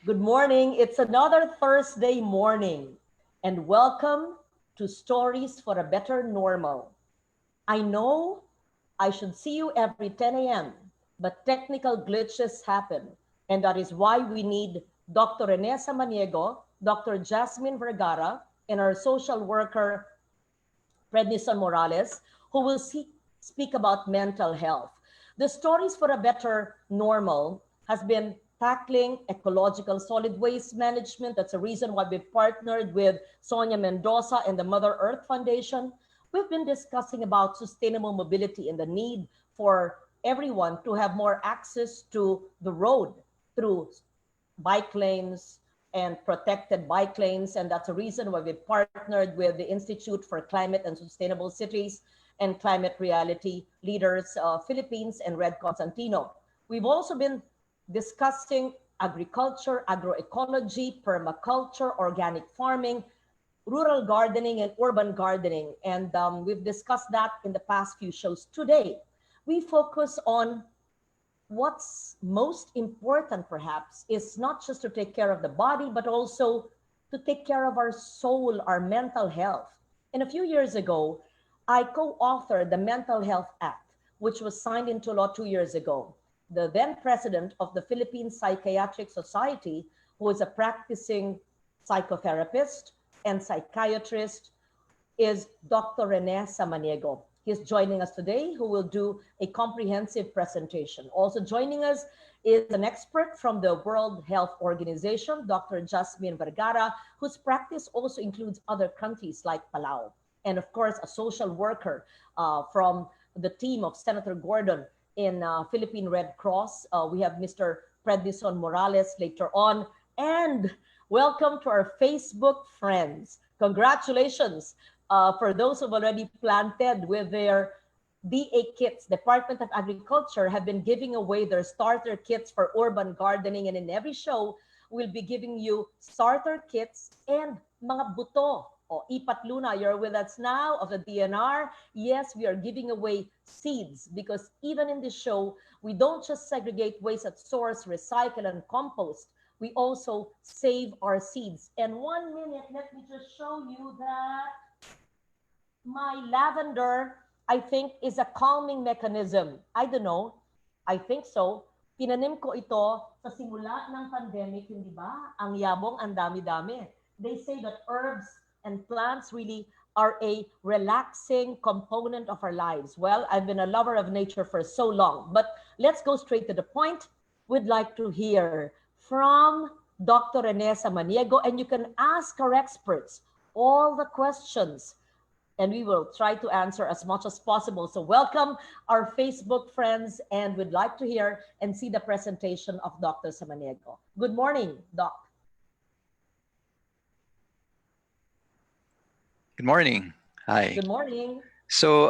Good morning. It's another Thursday morning, and welcome to Stories for a Better Normal. I know I should see you every 10 a.m., but technical glitches happen, and that is why we need Dr. Rene Samaniego, Dr. Jasmine Vergara, and our social worker, Prednison Morales, who will speak about mental health. The Stories for a Better Normal has been tackling ecological solid waste management. That's a reason why we've partnered with Sonia Mendoza and the Mother Earth Foundation. We've been discussing about sustainable mobility and the need for everyone to have more access to the road through bike lanes and protected bike lanes. And that's a reason why we partnered with the Institute for Climate and Sustainable Cities and Climate Reality Leaders, Philippines and Red Constantino. We've also been discussing agriculture, agroecology, permaculture, organic farming, rural gardening, and urban gardening. And we've discussed that in the past few shows. Today, we focus on what's most important perhaps is not just to take care of the body, but also to take care of our soul, our mental health. And a few years ago, I co-authored the Mental Health Act, which was signed into law 2 years ago. The then president of the Philippine Psychiatric Society, who is a practicing psychotherapist and psychiatrist, is Dr. Rene Samaniego. He's joining us today, who will do a comprehensive presentation. Also joining us is an expert from the World Health Organization, Dr. Jasmine Vergara, whose practice also includes other countries like Palau. And of course, a social worker from the team of Senator Gordon in Philippine Red Cross. We have Mr. Prednison Morales later on. And welcome to our Facebook friends. Congratulations for those who've already planted with their DA kits. Department of Agriculture have been giving away their starter kits for urban gardening, and in every show, we'll be giving you starter kits and mga buto. O Ipat Luna, you're with us now of the DNR. Yes, we are giving away seeds because even in this show, we don't just segregate waste at source, recycle, and compost. We also save our seeds. And 1 minute, let me just show you that my lavender, I think, is a calming mechanism. I don't know. I think so. Tinanim ko ito sa simula ng pandemic, hindi ba? Ang yabong, ang dami-dami. They say that herbs and plants really are a relaxing component of our lives. Well, I've been a lover of nature for so long, but let's go straight to the point. We'd like to hear from Dr. Rene Samaniego, and you can ask our experts all the questions and we will try to answer as much as possible. So welcome our Facebook friends, and we'd like to hear and see the presentation of Dr. Samaniego. Good morning, Doc. Good morning. Hi. Good morning. So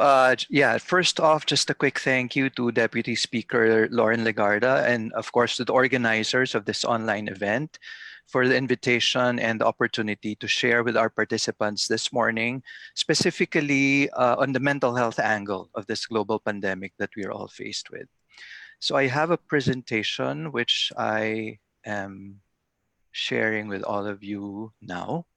yeah, first off, just a quick thank you to Deputy Speaker Lauren Legarda and of course to the organizers of this online event for the invitation and the opportunity to share with our participants this morning, specifically on the mental health angle of this global pandemic that we are all faced with. So I have a presentation which I am sharing with all of you now.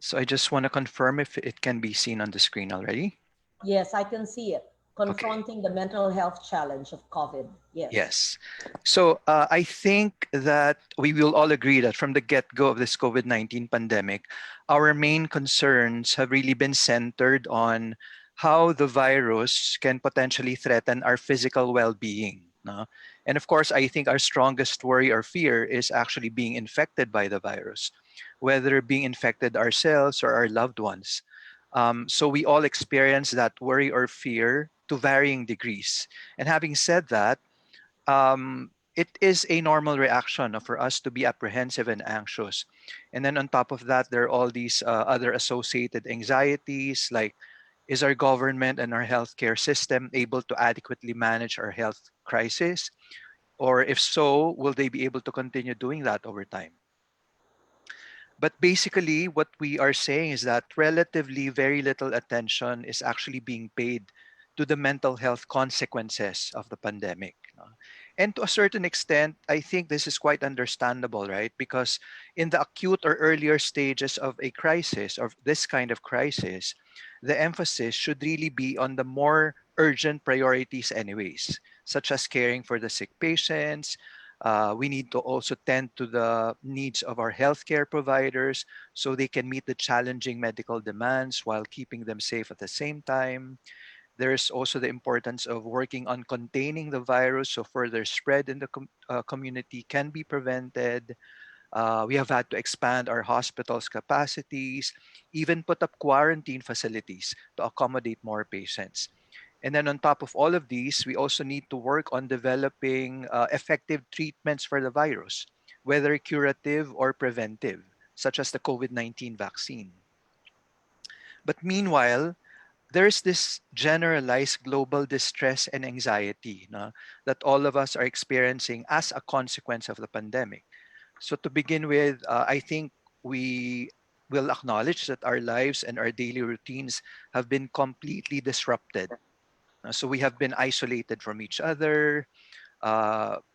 So I just want to confirm if it can be seen on the screen already. Yes, I can see it. Confronting the mental health challenge of COVID. Yes. Yes. So I think that we will all agree that from the get-go of this COVID-19 pandemic, our main concerns have really been centered on how the virus can potentially threaten our physical well-being. No? And of course, I think our strongest worry or fear is actually being infected by the virus, whether being infected ourselves or our loved ones. So we all experience that worry or fear to varying degrees. And having said that, it is a normal reaction for us to be apprehensive and anxious. And then on top of that, there are all these other associated anxieties like, is our government and our healthcare system able to adequately manage our health crisis? Or if so, will they be able to continue doing that over time? But basically, what we are saying is that relatively very little attention is actually being paid to the mental health consequences of the pandemic. And to a certain extent, I think this is quite understandable, right? Because in the acute or earlier stages of a crisis, of this kind of crisis, the emphasis should really be on the more urgent priorities, anyways, such as caring for the sick patients. We need to also tend to the needs of our healthcare providers so they can meet the challenging medical demands while keeping them safe at the same time. There's also the importance of working on containing the virus so further spread in the community can be prevented. We have had to expand our hospitals' capacities, even put up quarantine facilities to accommodate more patients. And then on top of all of these, we also need to work on developing effective treatments for the virus, whether curative or preventive, such as the COVID-19 vaccine. But meanwhile, there's this generalized global distress and anxiety, no, that all of us are experiencing as a consequence of the pandemic. So, to begin with, I think we will acknowledge that our lives and our daily routines have been completely disrupted. So we have been isolated from each other,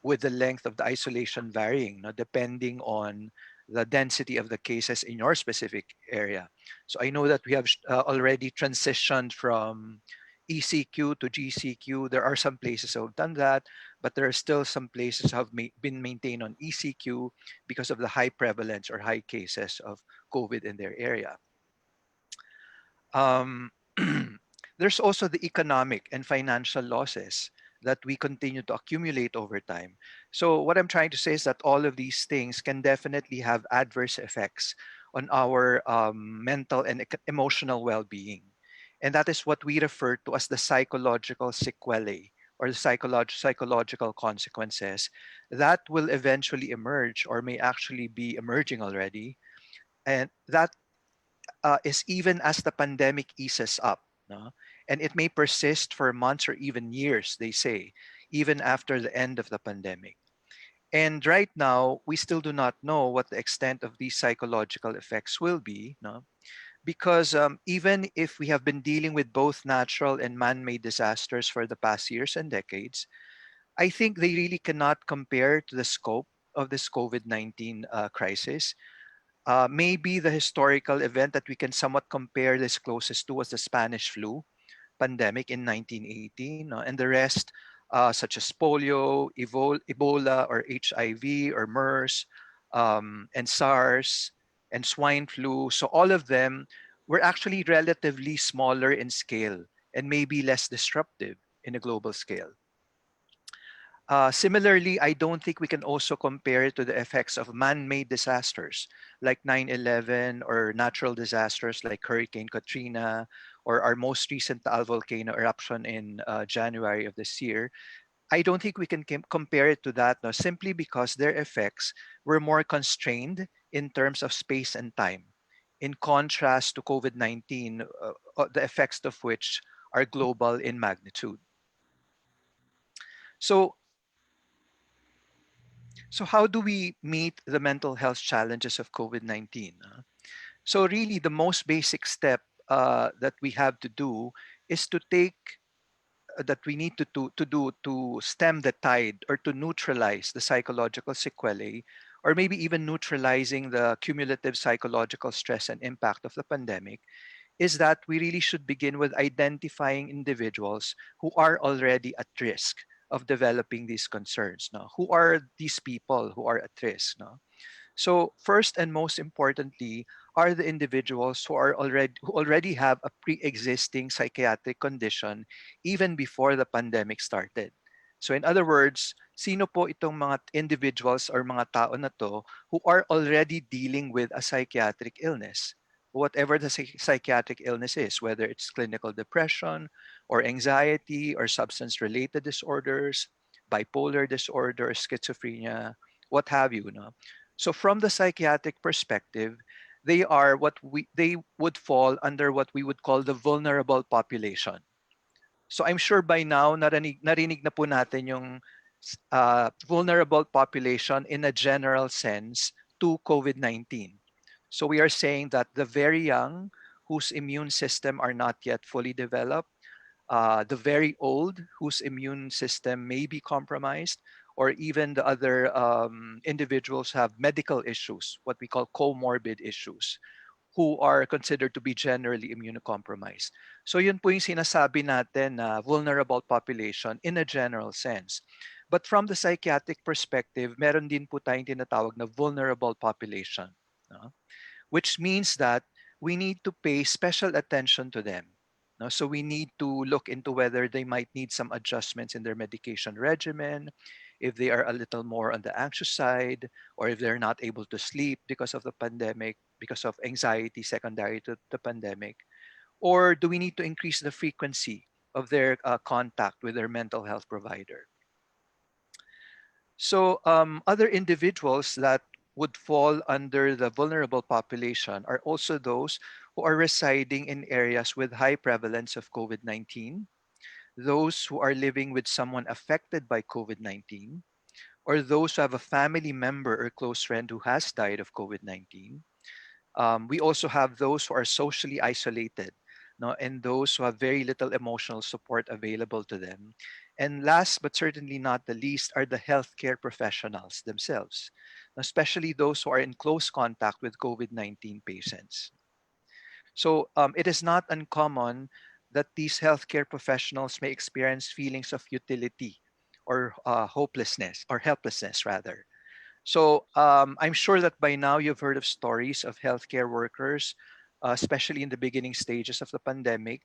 with the length of the isolation varying, no, depending on the density of the cases in your specific area. So I know that we have already transitioned from ECQ to GCQ. There are some places who have done that, but there are still some places have been maintained on ECQ because of the high prevalence or high cases of COVID in their area. Um, there's also the economic and financial losses that we continue to accumulate over time. So, what I'm trying to say is that all of these things can definitely have adverse effects on our mental and emotional well being. And that is what we refer to as the psychological sequelae or the psychological consequences that will eventually emerge or may actually be emerging already. And that is even as the pandemic eases up. No? And it may persist for months or even years, they say, even after the end of the pandemic. And right now, we still do not know what the extent of these psychological effects will be, no? Because even if we have been dealing with both natural and man made disasters for the past years and decades, I think they really cannot compare to the scope of this COVID 19 crisis. Maybe the historical event that we can somewhat compare this closest to was the Spanish flu pandemic in 1918, no? And the rest, such as polio, Ebola, or HIV, or MERS, and SARS, and swine flu. So all of them were actually relatively smaller in scale and maybe less disruptive in a global scale. Similarly, I don't think we can also compare it to the effects of man made disasters like 9/11 or natural disasters like Hurricane Katrina or our most recent Taal volcano eruption in January of this year. I don't think we can compare it to that, no, simply because their effects were more constrained in terms of space and time, in contrast to COVID 19, the effects of which are global in magnitude. So, So, how do we meet the mental health challenges of COVID 19? So, really, the most basic step that we have to do is to take that we need to do to stem the tide or to neutralize the psychological sequelae, or maybe even neutralizing the cumulative psychological stress and impact of the pandemic, is that we really should begin with identifying individuals who are already at risk of developing these concerns. Now, who are these people who are at risk? No? So first and most importantly are the individuals who already have a pre-existing psychiatric condition even before the pandemic started. So in other words, sino po itong mga individuals or mga tao na to who are already dealing with a psychiatric illness? Whatever the psychiatric illness is, whether it's clinical depression or anxiety or substance related disorders, bipolar disorder, schizophrenia, what have you. No? So from the psychiatric perspective, they would fall under what we would call the vulnerable population. So I'm sure by now narinig na po natin yung vulnerable population in a general sense to COVID-19. So we are saying that the very young whose immune system are not yet fully developed, the very old whose immune system may be compromised, or even the other individuals have medical issues, what we call comorbid issues, who are considered to be generally immunocompromised. So yun po yung sinasabi natin na vulnerable population in a general sense. But from the psychiatric perspective, meron din po tayong tinatawag na vulnerable population. No? Which means that we need to pay special attention to them. No? So we need to look into whether they might need some adjustments in their medication regimen, if they are a little more on the anxious side, or if they're not able to sleep because of the pandemic, because of anxiety secondary to the pandemic, or do we need to increase the frequency of their contact with their mental health provider? So other individuals that would fall under the vulnerable population are also those who are residing in areas with high prevalence of COVID-19, those who are living with someone affected by COVID-19, or those who have a family member or close friend who has died of COVID-19. We also have those who are socially isolated, no, and those who have very little emotional support available to them. And last but certainly not the least are the healthcare professionals themselves, especially those who are in close contact with COVID 19 patients. So it is not uncommon that these healthcare professionals may experience feelings of futility or hopelessness or helplessness, rather. So I'm sure that by now you've heard of stories of healthcare workers, especially in the beginning stages of the pandemic,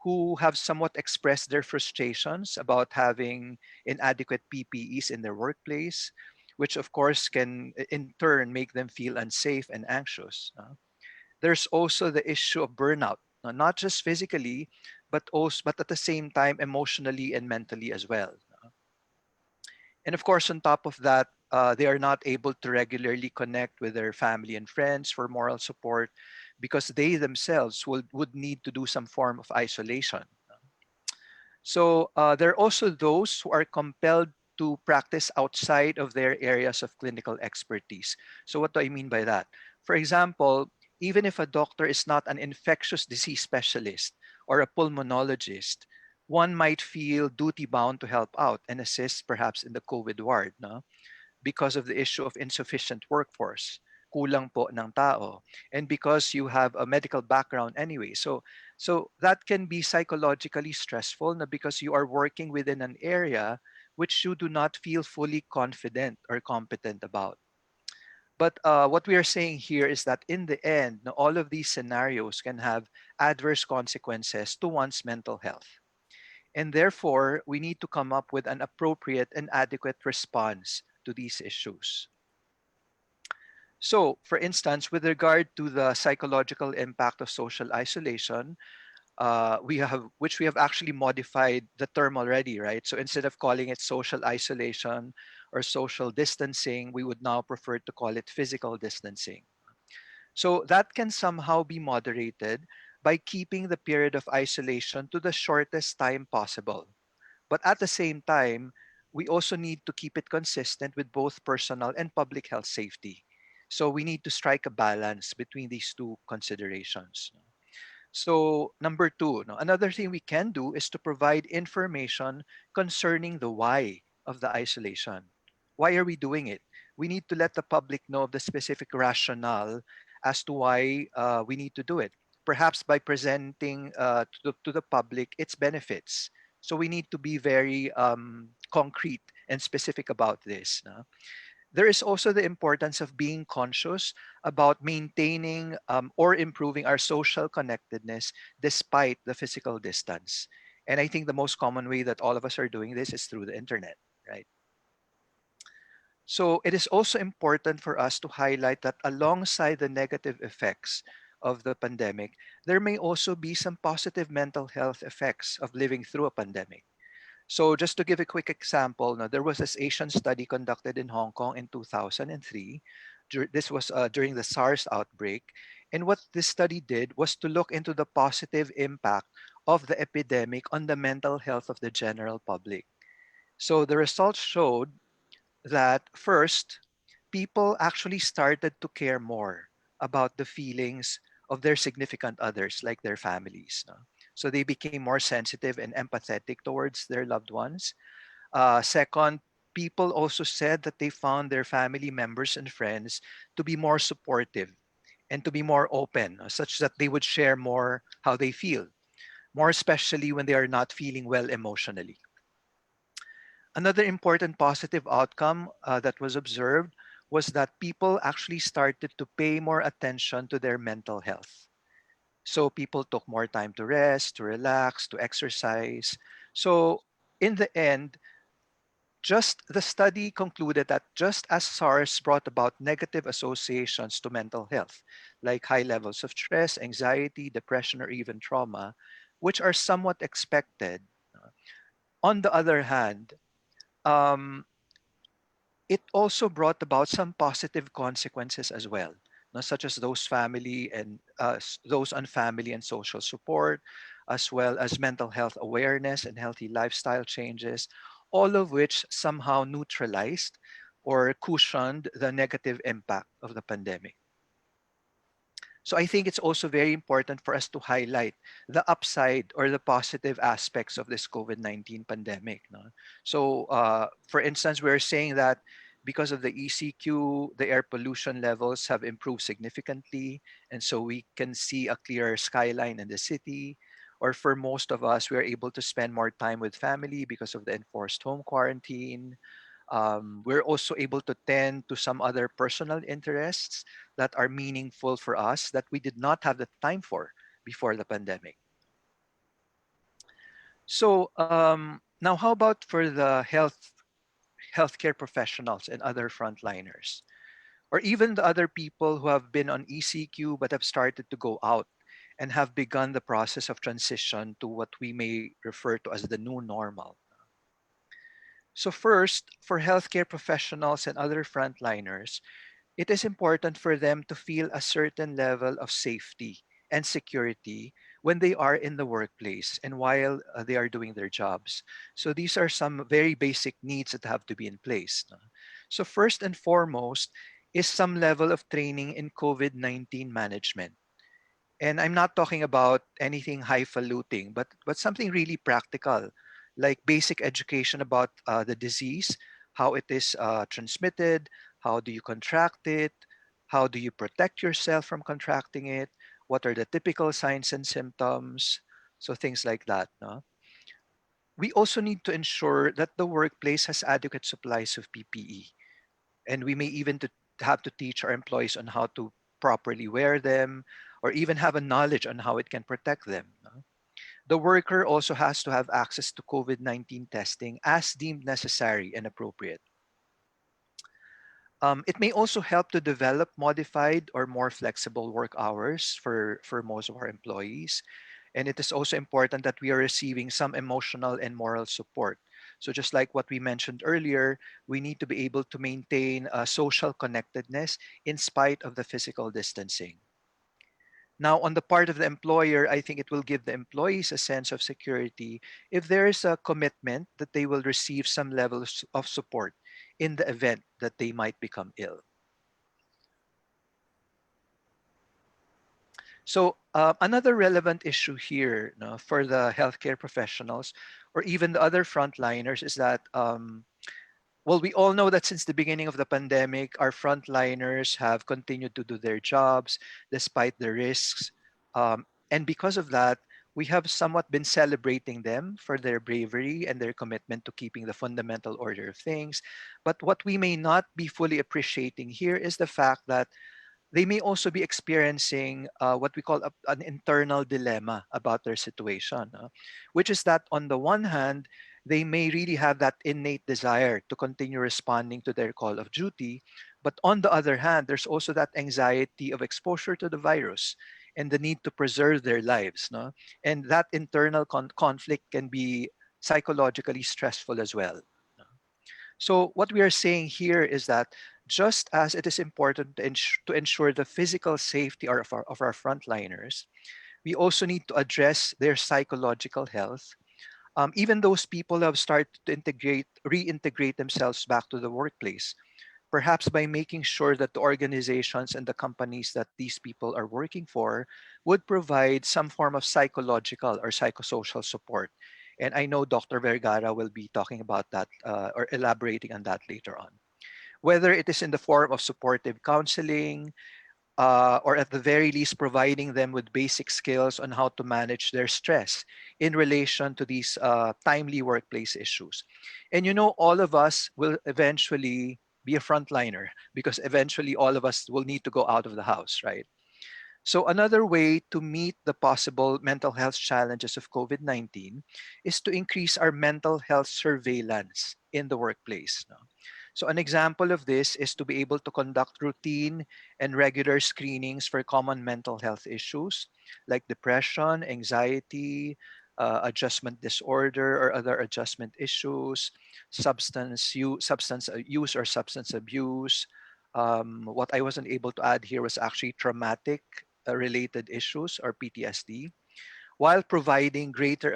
who have somewhat expressed their frustrations about having inadequate PPEs in their workplace, which of course can in turn make them feel unsafe and anxious. There's also the issue of burnout, not just physically, but at the same time emotionally and mentally as well. And of course, on top of that, they are not able to regularly connect with their family and friends for moral support because they themselves would need to do some form of isolation. So there are also those who are compelled to practice outside of their areas of clinical expertise. So what do I mean by that? For example, even if a doctor is not an infectious disease specialist or a pulmonologist, one might feel duty bound to help out and assist perhaps in the COVID ward, no? Because of the issue of insufficient workforce, kulang po ng tao, and because you have a medical background anyway. So that can be psychologically stressful na because you are working within an area which you do not feel fully confident or competent about. But what we are saying here is that in the end, no, all of these scenarios can have adverse consequences to one's mental health. And therefore, we need to come up with an appropriate and adequate response to these issues. So, for instance, with regard to the psychological impact of social isolation, which we have actually modified the term already, right? So instead of calling it social isolation or social distancing, we would now prefer to call it physical distancing. So that can somehow be moderated by keeping the period of isolation to the shortest time possible. But at the same time, we also need to keep it consistent with both personal and public health safety. So we need to strike a balance between these two considerations. So, number two, no, another thing we can do is to provide information concerning the why of the isolation. Why are we doing it? We need to let the public know of the specific rationale as to why we need to do it. Perhaps by presenting to the public its benefits. So, we need to be very concrete and specific about this. No? There is also the importance of being conscious about maintaining or improving our social connectedness despite the physical distance. And I think the most common way that all of us are doing this is through the internet, right? So it is also important for us to highlight that alongside the negative effects of the pandemic, there may also be some positive mental health effects of living through a pandemic. So just to give a quick example, now, there was this Asian study conducted in Hong Kong in 2003. This was during the SARS outbreak. And what this study did was to look into the positive impact of the epidemic on the mental health of the general public. So the results showed that first, people actually started to care more about the feelings of their significant others, like their families. No? So they became more sensitive and empathetic towards their loved ones. Second, people also said that they found their family members and friends to be more supportive and to be more open, such that they would share more how they feel, more especially when they are not feeling well emotionally. Another important positive outcome that was observed was that people actually started to pay more attention to their mental health. So people took more time to rest, to relax, to exercise. So in the end, just the study concluded that just as SARS brought about negative associations to mental health, like high levels of stress, anxiety, depression, or even trauma, which are somewhat expected, on the other hand, um, it also brought about some positive consequences as well, no, such as those family and those on family and social support, as well as mental health awareness and healthy lifestyle changes, all of which somehow neutralized or cushioned the negative impact of the pandemic. So I think it's also very important for us to highlight the upside or the positive aspects of this COVID-19 pandemic. No? So, for instance, we're saying that because of the ECQ, the air pollution levels have improved significantly. And so we can see a clearer skyline in the city. Or for most of us, we're able to spend more time with family because of the enforced home quarantine. We're also able to tend to some other personal interests that are meaningful for us that we did not have the time for before the pandemic. So now, how about for the healthcare professionals and other frontliners, or even the other people who have been on ECQ but have started to go out and have begun the process of transition to what we may refer to as the new normal? So first, for healthcare professionals and other frontliners, it is important for them to feel a certain level of safety and security when they are in the workplace and while they are doing their jobs. So these are some very basic needs that have to be in place. No? So first and foremost is some level of training in COVID-19 management. And I'm not talking about anything highfalutin, but something really practical, like basic education about the disease, how it is transmitted, how do you contract it, how do you protect yourself from contracting it, what are the typical signs and symptoms, so things like that. No? We also need to ensure that the workplace has adequate supplies of PPE, and we may even have to teach our employees on how to properly wear them or even have a knowledge on how it can protect them. No? The worker also has to have access to COVID-19 testing as deemed necessary and appropriate. It may also help to develop modified or more flexible work hours for most of our employees. And it is also important that we are receiving some emotional and moral support. So, just like what we mentioned earlier, we need to be able to maintain social connectedness in spite of the physical distancing. Now, on the part of the employer, I think it will give the employees a sense of security if there is a commitment that they will receive some levels of support in the event that they might become ill. So, another relevant issue here, no, for the healthcare professionals or even the other frontliners is that, well, we all know that since the beginning of the pandemic, our frontliners have continued to do their jobs despite the risks. And because of that, we have somewhat been celebrating them for their bravery and their commitment to keeping the fundamental order of things. But what we may not be fully appreciating here is the fact that they may also be experiencing what we call an internal dilemma about their situation, which is that on the one hand, they may really have that innate desire to continue responding to their call of duty. But on the other hand, there's also that anxiety of exposure to the virus and the need to preserve their lives. No? And that internal conflict can be psychologically stressful as well. So what we are saying here is that just as it is important to ensure the physical safety of our frontliners, we also need to address their psychological health. Even those people who have started to reintegrate themselves back to the workplace, perhaps by making sure that the organizations and the companies that these people are working for would provide some form of psychological or psychosocial support. And I know Dr. Vergara will be talking about that or elaborating on that later on. Whether it is in the form of supportive counseling, or at the very least providing them with basic skills on how to manage their stress in relation to these timely workplace issues. And all of us will eventually be a frontliner because eventually all of us will need to go out of the house, right? So, another way to meet the possible mental health challenges of COVID 19 is to increase our mental health surveillance in the workplace. No? So, an example of this is to be able to conduct routine and regular screenings for common mental health issues like depression, anxiety, adjustment disorder, or other adjustment issues, substance use or substance abuse. What I wasn't able to add here was actually traumatic related issues or PTSD, while providing greater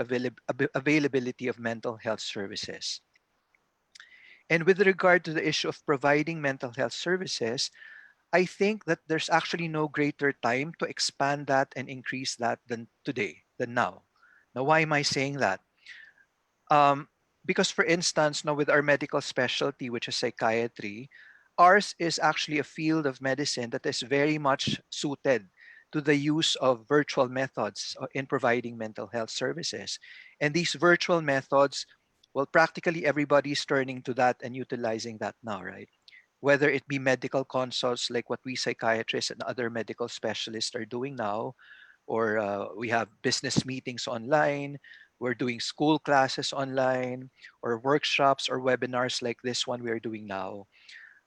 availability of mental health services. And with regard to the issue of providing mental health services, I think that there's actually no greater time to expand that and increase that than today, than now. Now, why am I saying that? Um, because, for instance, now with our medical specialty, which is psychiatry, ours is actually a field of medicine that is very much suited to the use of virtual methods in providing mental health services. And these virtual methods, well, practically everybody is turning to that and utilizing that now, right? Whether it be medical consults like what we psychiatrists and other medical specialists are doing now, or we have business meetings online, we're doing school classes online, or workshops or webinars like this one we are doing now.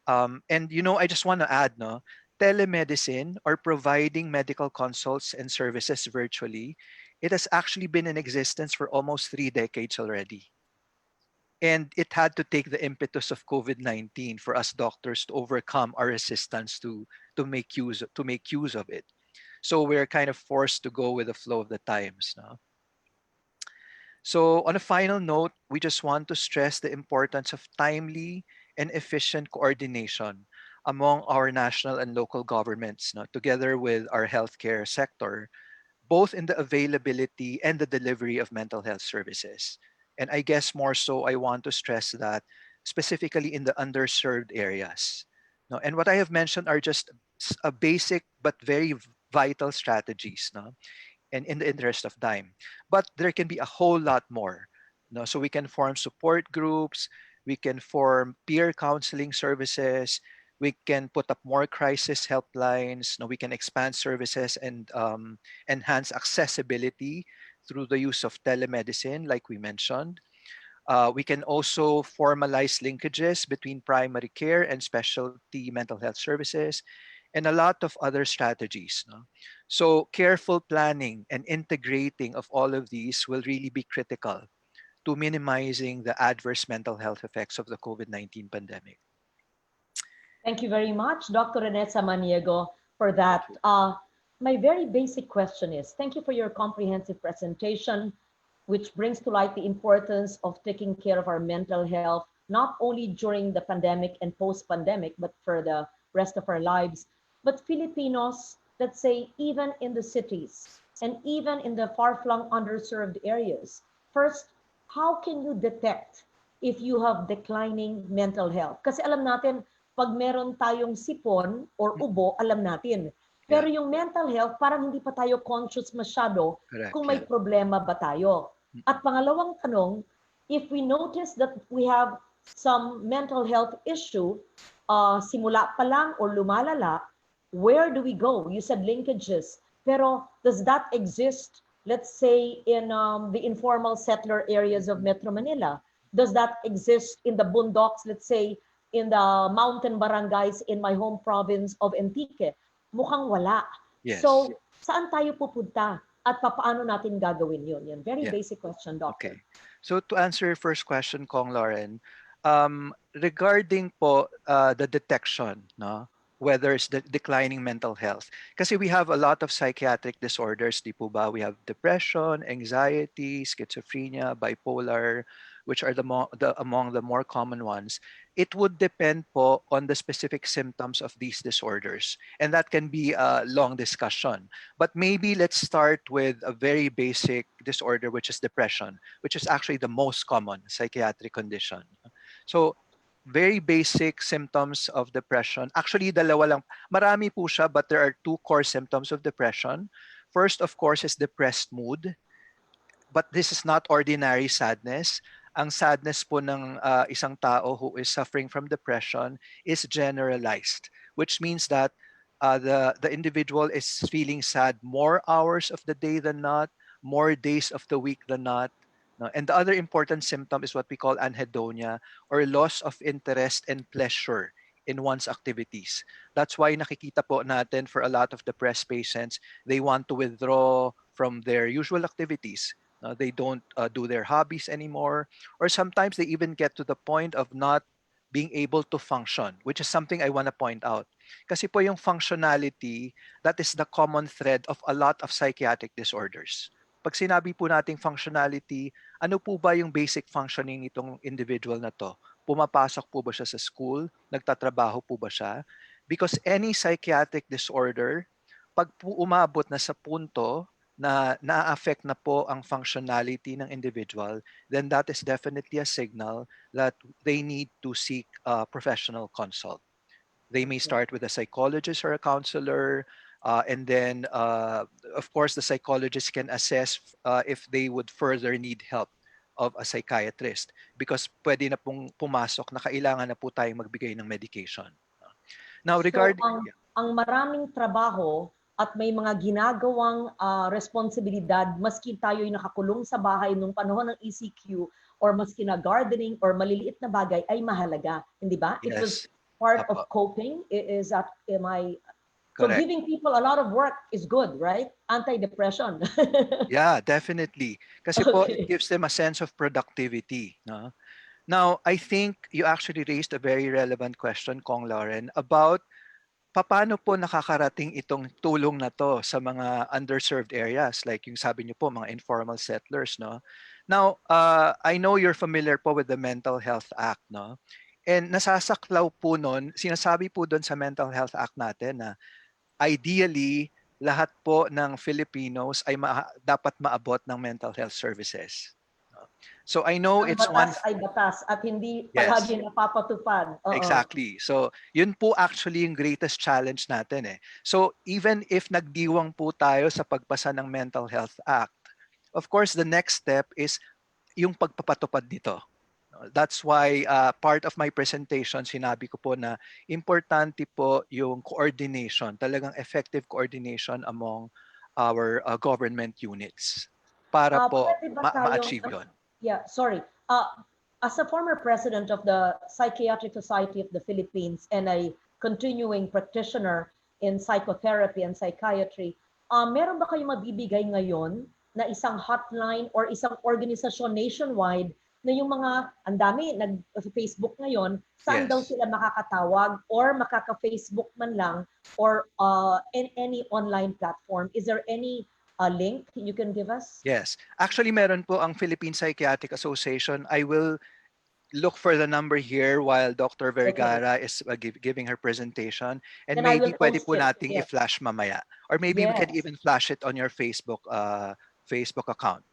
And I just want to add, no, telemedicine or providing medical consults and services virtually, it has actually been in existence for almost 3 decades already. And it had to take the impetus of COVID-19 for us doctors to overcome our resistance to make use of it. So we're kind of forced to go with the flow of the times now. So on a final note, we just want to stress the importance of timely and efficient coordination among our national and local governments, no, together with our healthcare sector, both in the availability and the delivery of mental health services. And I guess more so, I want to stress that specifically in the underserved areas. No, and what I have mentioned are just a basic but very vital strategies. No? And in the interest of time. But there can be a whole lot more. So we can form support groups, we can form peer counseling services, we can put up more crisis helplines, we can expand services and enhance accessibility through the use of telemedicine, like we mentioned. We can also formalize linkages between primary care and specialty mental health services and a lot of other strategies. No? So, careful planning and integrating of all of these will really be critical to minimizing the adverse mental health effects of the COVID 19 pandemic. Thank you very much, Dr. Renessa Maniego, for Thank that. you. My very basic question is, thank you for your comprehensive presentation, which brings to light the importance of taking care of our mental health, not only during the pandemic and post-pandemic, but for the rest of our lives. But Filipinos, let's say, even in the cities and even in the far-flung underserved areas, first, how can you detect if you have declining mental health? Kasi alam natin, pag meron tayong sipon or Mhm. ubo, alam natin. Pero Yeah, yung mental health, parang hindi pa tayo conscious masyado correct. kung may Yeah. problema ba tayo. At Mhm. pangalawang tanong, if we notice that we have some mental health issue, simula pa lang or lumalala, where do we go? You said linkages. Pero does that exist, let's say, in the informal settler areas of Mhm. Metro Manila? Does that exist in the boondocks, let's say, in the mountain barangays in my home province of Antique? Mukhang wala. Yes. So, saan tayo pupunta? At papaano natin gagawin yun? Yan, very Yeah. basic question, doctor. Okay. So to answer your first question, Kong Lauren, regarding po the detection, no, whether it's the declining mental health, kasi we have a lot of psychiatric disorders, di po ba? We have depression, anxiety, schizophrenia, bipolar, which are among the more common ones, it would depend po on the specific symptoms of these disorders. And that can be a long discussion. But maybe let's start with a very basic disorder, which is depression, which is actually the most common psychiatric condition. So very basic symptoms of depression. Actually, dalawa lang. Marami po siya, but there are two core symptoms of depression. First, of course, is depressed mood. But this is not ordinary sadness. Ang sadness po ng isang tao who is suffering from depression is generalized, which means that the individual is feeling sad more hours of the day than not, more days of the week than not. No? And the other important symptom is what we call anhedonia, or loss of interest and pleasure in one's activities. That's why nakikita po natin for a lot of depressed patients, they want to withdraw from their usual activities. They don't do their hobbies anymore, or sometimes they even get to the point of not being able to function, which is something I want to point out. Kasi po yung functionality, that is the common thread of a lot of psychiatric disorders. Pag sinabi po nating functionality, ano po ba yung basic functioning nitong individual na to? Pumapasok po ba siya sa school? Nagtatrabaho po ba siya? Because any psychiatric disorder, pag po umabot na sa punto na na-affect na po ang functionality ng individual, then that is definitely a signal that they need to seek a professional consult. They may Okay. start with a psychologist or a counselor, and then, of course, the psychologist can assess if they would further need help of a psychiatrist, because pwede na pong pumasok na kailangan na po tayong magbigay ng medication. Now, So yeah. ang maraming trabaho at may mga ginagawang responsibilidad maski tayo'y nakakulong sa bahay nung panahon ng ECQ or maski na gardening or maliliit na bagay ay mahalaga, hindi ba? It was Yes. part of Apo. coping. Is that am I so Correct. giving people a lot of work is good, right? Anti-depression. Yeah, definitely. Kasi po, it Okay. gives them a sense of productivity. No? Now, I think you actually raised a very relevant question, Kong Lauren, about paano po nakakarating itong tulong na to sa mga underserved areas, like yung sabi niyo po, mga informal settlers, no? Now, I know you're familiar po with the Mental Health Act, no? And nasasaklaw po nun, sinasabi po doon sa Mental Health Act natin na ideally, lahat po ng Filipinos ay dapat maabot ng mental health services. No? So I know Ang it's one, batas ay batas at hindi yes. palagi napapatupad. Oo. Exactly. So, yun po actually yung greatest challenge natin eh. So, even if nagdiwang po tayo sa pagpasa ng Mental Health Act, of course, the next step is yung pagpapatupad nito. That's why part of my presentation, sinabi ko po na importante po yung coordination, talagang effective coordination among our government units para po Pwede ba tayong, ma-achieve yon. yeah, sorry. As a former president of the Psychiatric Society of the Philippines and a continuing practitioner in psychotherapy and psychiatry, meron ba kayong mabibigay ngayon na isang hotline or isang organisasyon nationwide na yung mga, ang dami, nag-Facebook ngayon, saan daw Yes. sila makakatawag or makaka-Facebook man lang or in any online platform? Is there any link you can give us? Yes. Actually, meron po ang Philippine Psychiatric Association. I will look for the number here while Dr. Okay. Vergara is giving her presentation. And Then I will maybe pwede post po it. nating Yes. i-flash mamaya. Or maybe we can Yes. even flash it on your Facebook account.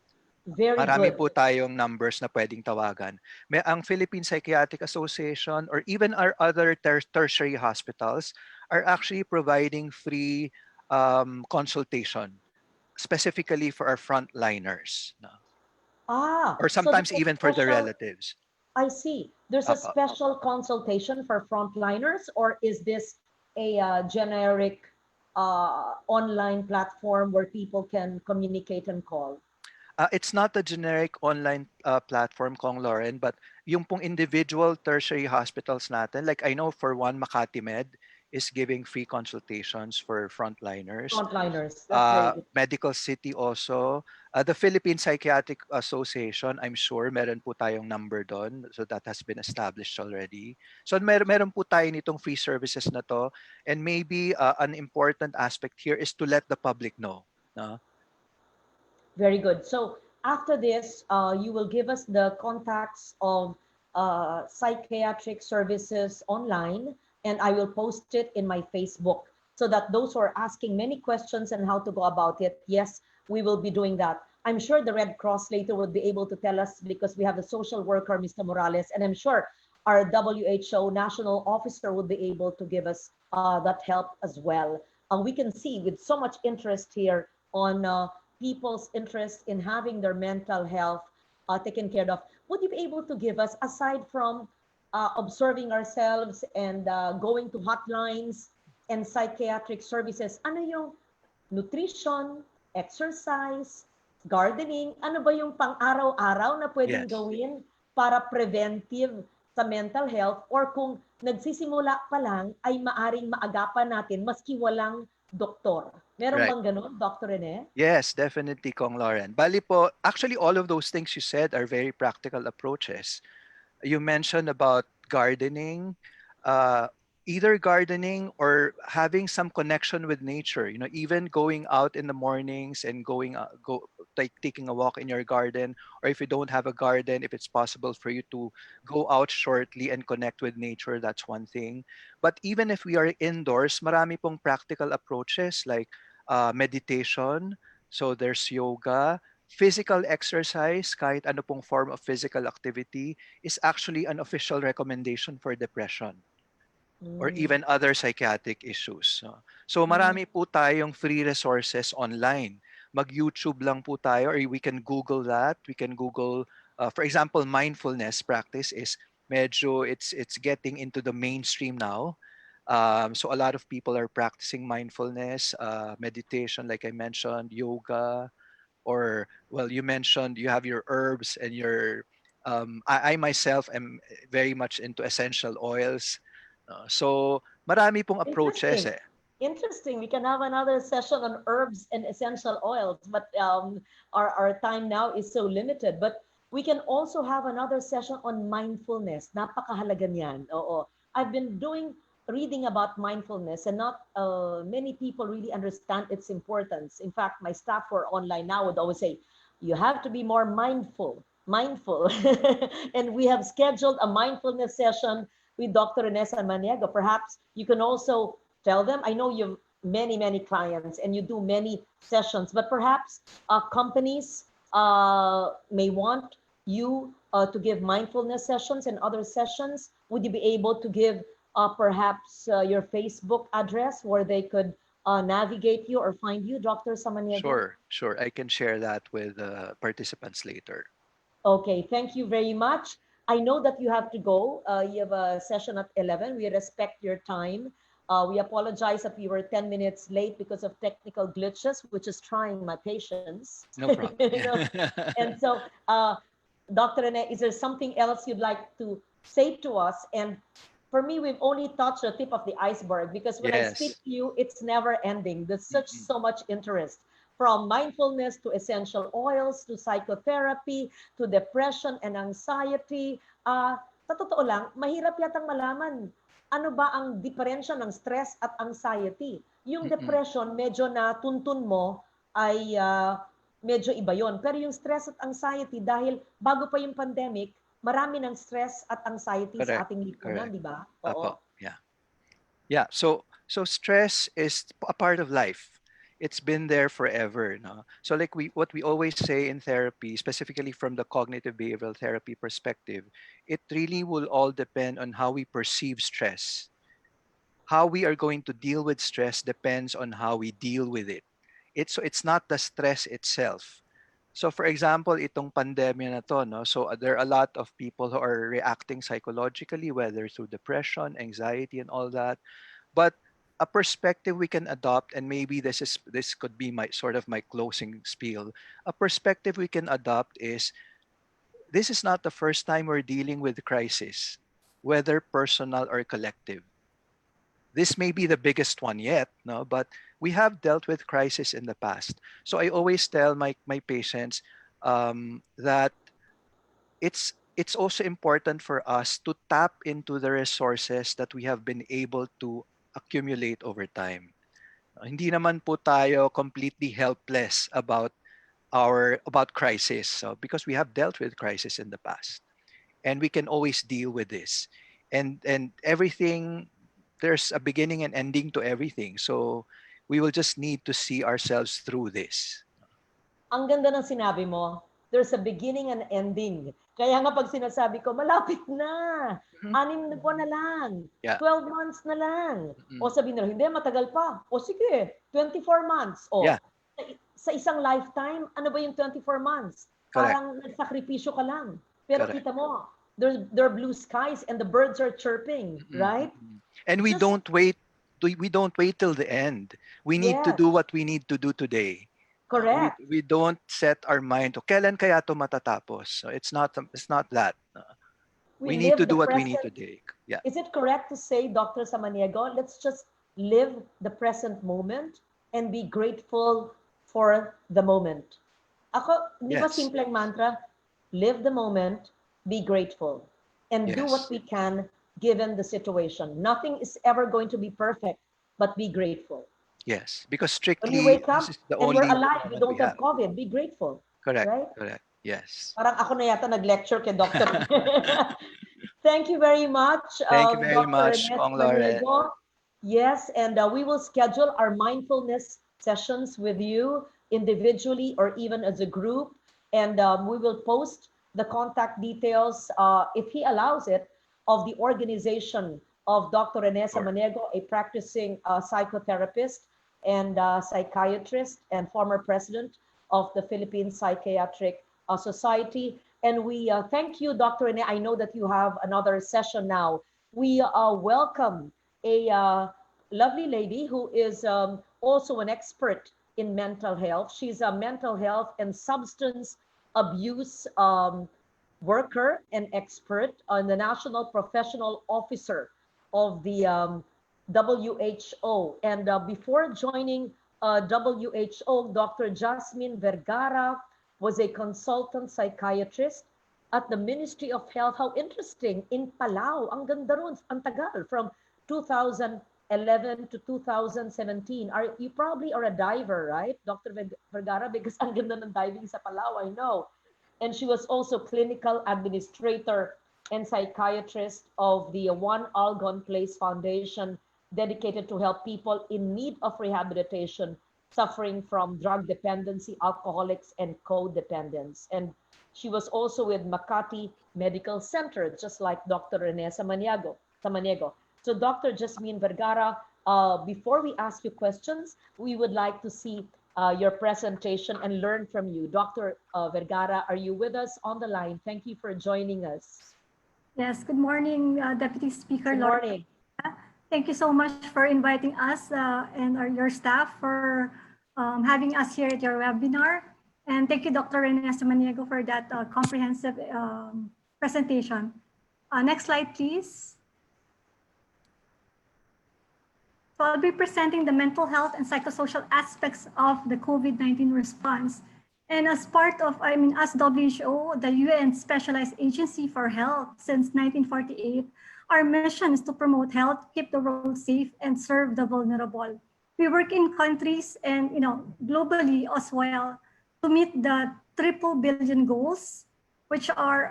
Very Marami good. po tayong numbers na pwedeng tawagan. May ang Philippine Psychiatric Association or even our other tertiary hospitals are actually providing free consultation specifically for our frontliners. No? Or So sometimes there's a even for the special, relatives. I see. There's a Apa. special consultation for frontliners, or is this a generic online platform where people can communicate and call? It's not a generic online platform, Kong Lauren, but yung pong individual tertiary hospitals natin, like I know for one, Makati Med is giving free consultations for frontliners. Frontliners. That's very good. Medical City also. The Philippine Psychiatric Association, I'm sure meron po tayong number doon. So that has been established already. So meron po tayo nitong free services na to. And maybe an important aspect here is to let the public know. No? Very good. So after this, you will give us the contacts of psychiatric services online, and I will post it in my Facebook so that those who are asking many questions and how to go about it, yes, we will be doing that. I'm sure the Red Cross later would be able to tell us because we have a social worker, Mr. Morales, and I'm sure our WHO national officer would be able to give us that help as well. We can see with so much interest here on people's interest in having their mental health taken care of. Would you be able to give us, aside from observing ourselves and going to hotlines and psychiatric services, ano yung nutrition, exercise, gardening, ano ba yung pang-araw-araw na pwedeng Yes. gawin para preventive sa mental health, or kung nagsisimula pa lang ay maaring maagapan natin maski walang doktor. Meron Right. bang ganun, Dr. Rene? Yes, definitely, Kong Lauren. Bali po, actually, all of those things you said are very practical approaches. You mentioned about gardening, uh, either gardening or having some connection with nature. You know, even going out in the mornings and taking a walk in your garden, or if you don't have a garden, if it's possible for you to go out shortly and connect with nature, that's one thing. But even if we are indoors, marami pong practical approaches like meditation. So there's yoga, physical exercise, kahit ano pong form of physical activity is actually an official recommendation for depression or Mm, even other psychiatric issues. So mm, marami po tayong free resources online. Mag-YouTube lang po tayo, or we can Google that. We can Google, for example, mindfulness practice is medyo it's getting into the mainstream now. So a lot of people are practicing mindfulness, meditation, like I mentioned, yoga, or well, you mentioned you have your herbs and your I myself am very much into essential oils. So marami pong approaches interesting. eh. Interesting. We can have another session on herbs and essential oils, but our time now is so limited. But we can also have another session on mindfulness. Napakahalaga niyan. Oo. I've been reading about mindfulness, and not many people really understand its importance. In fact, my staff who are online now would always say, you have to be more mindful. And we have scheduled a mindfulness session with Dr. Inés Maniago. Perhaps you can also tell them. I know you've many clients and you do many sessions, but perhaps companies may want you to give mindfulness sessions and other sessions. Would you be able to give perhaps your Facebook address where they could navigate you or find you, Dr. Samaniego? Sure, I can share that with participants later. Okay, thank you very much. I know that you have to go. You have a session at 11. We respect your time. We apologize that we were 10 minutes late because of technical glitches, which is trying my patience. No problem. You know? And so, Dr. Rene, is there something else you'd like to say to us? And for me, we've only touched the tip of the iceberg, because when I speak Yes. to you, it's never ending. There's Mm-mm. so much interest, from mindfulness to essential oils to psychotherapy to depression and anxiety. Sa totoo lang, mahirap yatang malaman ano ba ang diferensya ng stress at anxiety. Yung Mm-mm. depression, medyo na tuntun mo ay medyo iba yon. Pero yung stress at anxiety, dahil bago pa yung pandemic, marami ng stress at anxiety sa Correct. ating lipunan, Correct. di ba? Apo. Oo. Yeah. Yeah, so stress is a part of life. It's been there forever, no? So like what we always say in therapy, specifically from the cognitive behavioral therapy perspective, it really will all depend on how we perceive stress. How we are going to deal with stress depends on how we deal with it. It's not the stress itself. So for example, itong pandemya na to, no? So there are a lot of people who are reacting psychologically, whether through depression, anxiety, and all that. But a perspective we can adopt, and maybe this could be my sort of my closing spiel. A perspective we can adopt is this is not the first time we're dealing with crisis, whether personal or collective. This may be the biggest one yet, no, but we have dealt with crisis in the past. So I always tell my patients that it's also important for us to tap into the resources that we have been able to accumulate over time. Hindi naman po tayo completely helpless about about crisis. So because we have dealt with crisis in the past, and we can always deal with this, and everything, there's a beginning and ending to everything. So we will just need to see ourselves through this. Ang ganda ng sinabi mo. There's a beginning and ending. Kaya nga pag sinasabi ko, malapit na. Mhm. 6 na buwan na lang. Yeah. 12 months na lang. O Mm. sabihin nila, hindi, matagal pa. O sige, 24 months. O, Yeah. sa isang lifetime, ano ba yung 24 months? Correct. Parang nagsakripisyo ka lang. Pero Correct. kita mo, there are blue skies and the birds are chirping, right? And we Just, don't wait. We don't wait till the end. We need to yes, do what we need to do today. correct. We don't set our mind to kailan kaya to matatapos. So it's not that. We We need to live do the what we need to present. do. Yeah. Is it correct to say, Dr. Samaniego, let's just live the present moment and be grateful for the moment? Ako, di ba Yes. simpleng mantra? Live the moment, be grateful, and do what Yes. we can given the situation. Nothing is ever going to be perfect, but be grateful. Yes. Because When we strictly wake this up is the and we're only alive, we moment we don't have have. COVID, be grateful, Correct. right? Correct. Yes. Parang ako na yata nag-lecture kay Dr. Thank you very much, Thank you very Dr. much, Ernest Kong Lauren. Maniego. Yes, and we will schedule our mindfulness sessions with you individually or even as a group. And we will post the contact details, if he allows it, of the organization of Dr. Renesa Sure. Maniego, a practicing psychotherapist and psychiatrist and former president of the Philippine Psychiatric Society. And we thank you, Dr. Rene. I know that you have another session now. We welcome a lovely lady who is also an expert in mental health. She's a mental health and substance abuse worker and expert on the National Professional Officer of the WHO. And before joining WHO, Dr. Jasmine Vergara was a consultant psychiatrist at the Ministry of Health. How interesting, in Palau. Ang ganda ron, ang tagal, from 2011 to 2017. You probably are a diver, right, Dr. Vergara? Because ang ganda ng diving sa Palau, I know. And she was also clinical administrator and psychiatrist of the One Algon Place Foundation, dedicated to help people in need of rehabilitation suffering from drug dependency, alcoholics, and codependence. And she was also with Makati Medical Center, just like Dr. Rene Samaniego. So Dr. Jasmine Vergara, before we ask you questions, we would like to see your presentation and learn from you. Dr. Vergara, are you with us on the line? Thank you for joining us. Yes, good morning, Deputy Speaker. Good morning. Thank you so much for inviting us and your staff for having us here at your webinar. And thank you, Dr. Rene Samaniego, for that comprehensive presentation. Next slide, please. So I'll be presenting the mental health and psychosocial aspects of the COVID-19 response. And as part of, as WHO, the UN Specialized Agency for Health since 1948, our mission is to promote health, keep the world safe, and serve the vulnerable. We work in countries and globally as well to meet the triple billion goals, which are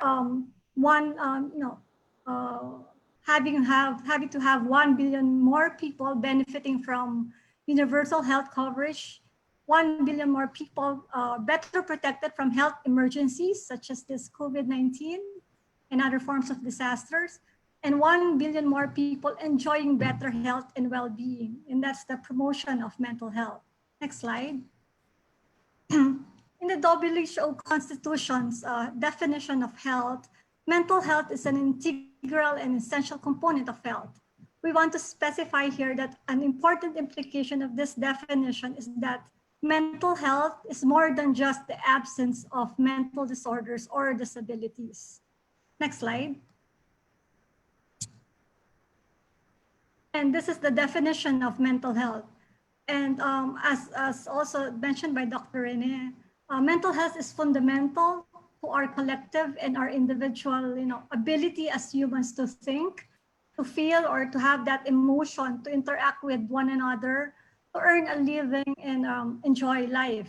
having to have 1 billion more people benefiting from universal health coverage, 1 billion more people better protected from health emergencies such as this COVID-19 and other forms of disasters, and 1 billion more people enjoying better health and well-being. And that's the promotion of mental health. Next slide. In the WHO Constitution's definition of health, mental health is an integral and essential component of health. We want to specify here that an important implication of this definition is that mental health is more than just the absence of mental disorders or disabilities. Next slide. And this is the definition of mental health. And as also mentioned by Dr. Rene, mental health is fundamental to our collective and our individual ability as humans to think, to feel, or to have that emotion, to interact with one another, to earn a living and enjoy life.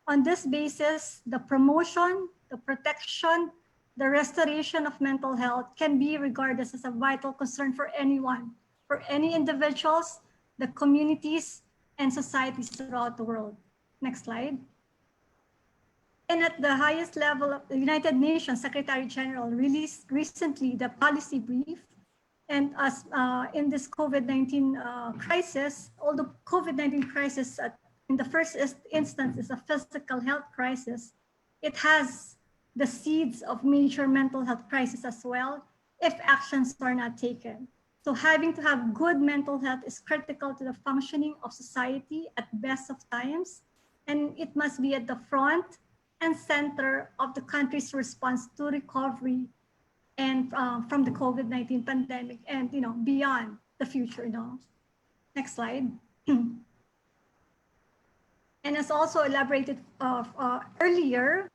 On this basis, the promotion, the protection, the restoration of mental health can be regarded as a vital concern for anyone, for any individuals, the communities, and societies throughout the world. Next slide. And at the highest level of the United Nations Secretary General released recently the policy brief. And as in this COVID-19 crisis, although COVID-19 crisis in the first instance is a physical health crisis, it has the seeds of major mental health crisis as well if actions are not taken. So having to have good mental health is critical to the functioning of society at best of times, and it must be at the front and center of the country's response to recovery and from the COVID-19 pandemic and beyond the future. Next slide. And as also elaborated earlier,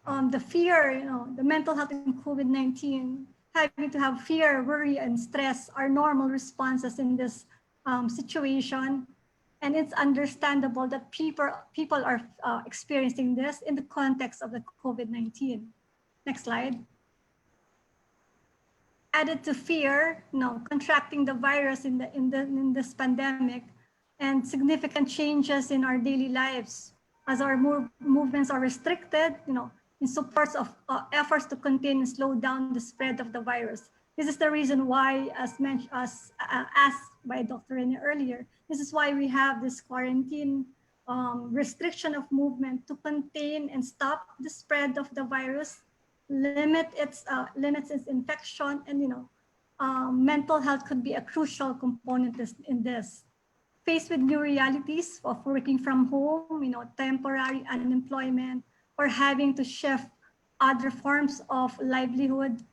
the fear, the mental health in COVID-19, having to have fear, worry, and stress are normal responses in this situation. And it's understandable that people are experiencing this in the context of the COVID-19. Next slide. Added to fear, contracting the virus in this pandemic, and significant changes in our daily lives as our movements are restricted, in support of efforts to contain and slow down the spread of the virus. This is the reason why, as asked by Dr. Rene earlier, this is why we have this quarantine restriction of movement to contain and stop the spread of the virus, limits its infection, and mental health could be a crucial component in this. Faced with new realities of working from home, temporary unemployment, or having to shift other forms of livelihood,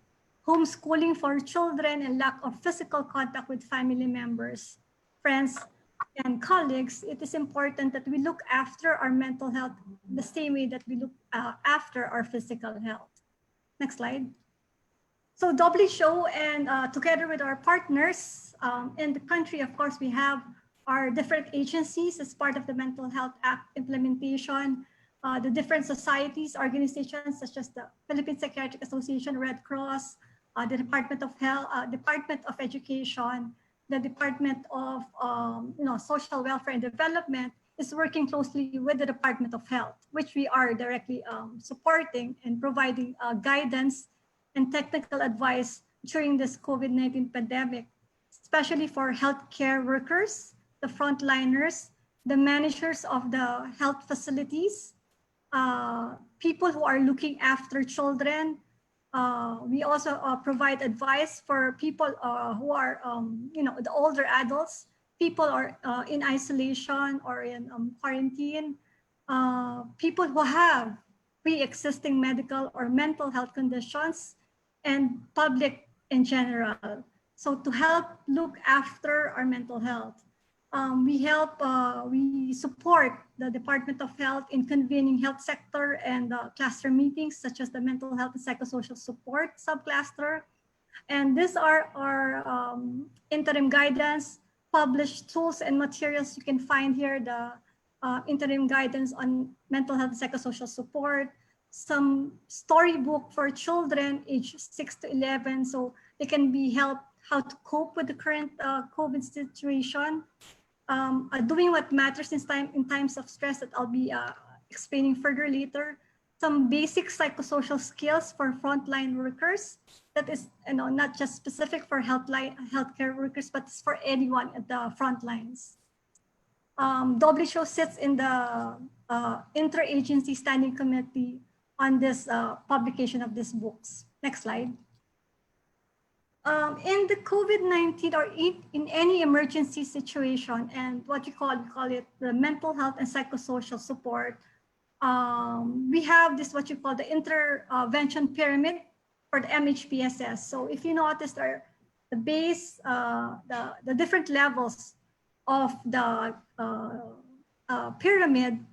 homeschooling for children, and lack of physical contact with family members, friends, and colleagues, it is important that we look after our mental health the same way that we look after our physical health. Next slide. So WHO and together with our partners in the country, of course, we have our different agencies as part of the Mental Health Act implementation, the different societies, organizations such as the Philippine Psychiatric Association, Red Cross, the Department of Health, Department of Education, the Department of Social Welfare and Development is working closely with the Department of Health, which we are directly supporting and providing guidance and technical advice during this COVID-19 pandemic, especially for healthcare workers, the frontliners, the managers of the health facilities, people who are looking after children. We also provide advice for people who are, the older adults, people are in isolation or in quarantine, people who have pre-existing medical or mental health conditions, and public in general. So to help look after our mental health, we support the Department of Health in convening health sector and cluster meetings, such as the mental health and psychosocial support subcluster. And these are our interim guidance, published tools and materials. You can find here the interim guidance on mental health and psychosocial support, some storybook for children age 6 to 11, so they can be helped how to cope with the current COVID situation. Doing what matters in times of stress that I'll be explaining further later. Some basic psychosocial skills for frontline workers that is not just specific for healthcare workers, but it's for anyone at the front lines. WHO sits in the interagency standing committee on this publication of these books. Next slide. In the COVID-19 or in any emergency situation, and what we call it the mental health and psychosocial support, we have this what you call the intervention pyramid for the MHPSS. So if you notice there, the base, the different levels of the pyramid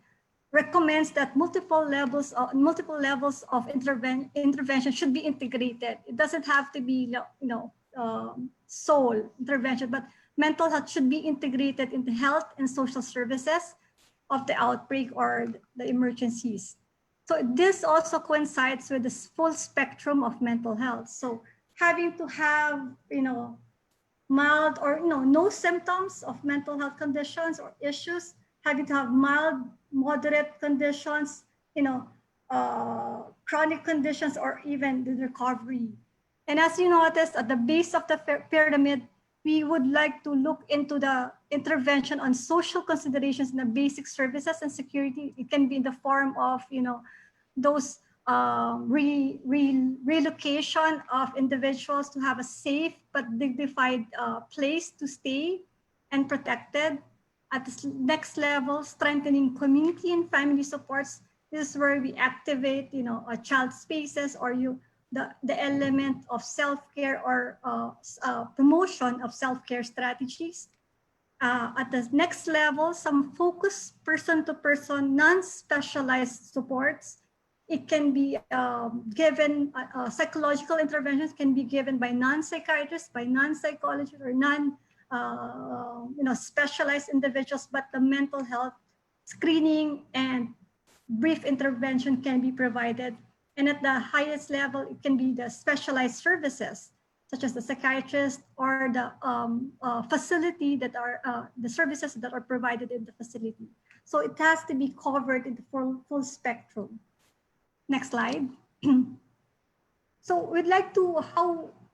recommends that multiple levels of intervention should be integrated. It doesn't have to be sole intervention, but mental health should be integrated into health and social services, of the outbreak or the emergencies. So this also coincides with the full spectrum of mental health. So having to have, mild or no symptoms of mental health conditions or issues, having to have mild, moderate conditions, chronic conditions, or even the recovery. And as you notice, at the base of the pyramid, we would like to look into the intervention on social considerations in the basic services and security. It can be in the form of, those relocation of individuals to have a safe but dignified place to stay and protected. At the next level, strengthening community and family supports. This is where we activate, child spaces or the element of self-care or promotion of self-care strategies. At the next level, some focused person-to-person, non-specialized supports. It can be given, psychological interventions can be given by non-psychiatrists, by non-psychologists, or specialized individuals, but the mental health screening and brief intervention can be provided. And at the highest level, it can be the specialized services, such as the psychiatrist or the facility that are the services that are provided in the facility. So it has to be covered in the full spectrum. Next slide. So we'd like to,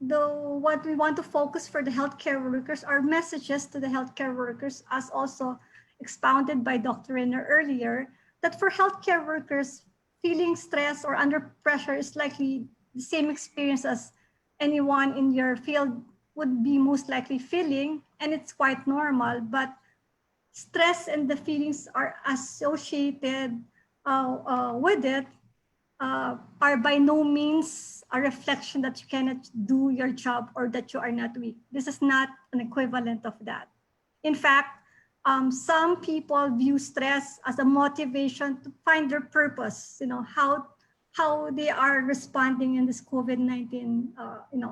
what we want to focus for the healthcare workers, our messages to the healthcare workers, as also expounded by Dr. Renner earlier, that for healthcare workers, feeling stress or under pressure is likely the same experience as anyone in your field would be most likely feeling, and it's quite normal, but stress and the feelings are associated with it are by no means a reflection that you cannot do your job or that you are not weak. This is not an equivalent of that. In fact, some people view stress as a motivation to find their purpose, how they are responding in this COVID-19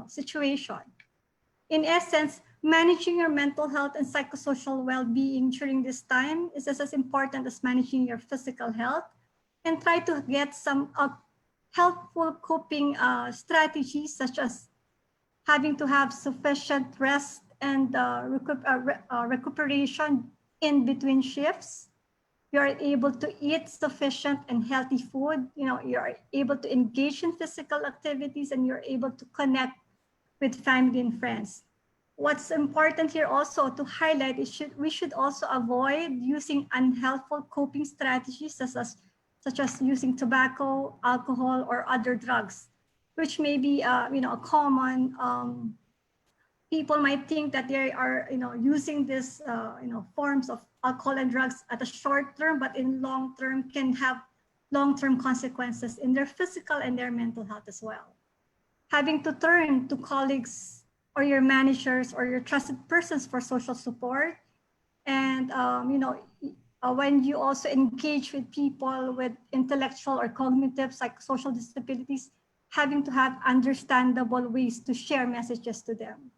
situation. In essence, managing your mental health and psychosocial well-being during this time is just as important as managing your physical health, and try to get some helpful coping strategies, such as having to have sufficient rest and recuperation in between shifts. You are able to eat sufficient and healthy food. You are able to engage in physical activities, and you're able to connect with family and friends. What's important here also to highlight is we should also avoid using unhelpful coping strategies such as using tobacco, alcohol, or other drugs, which may be a common. People might think that they are using this forms of alcohol and drugs at a short term, but in long term can have long-term consequences in their physical and their mental health as well. Having to turn to colleagues or your managers or your trusted persons for social support, and when you also engage with people with intellectual or cognitive psychosocial disabilities, having to have understandable ways to share messages to them.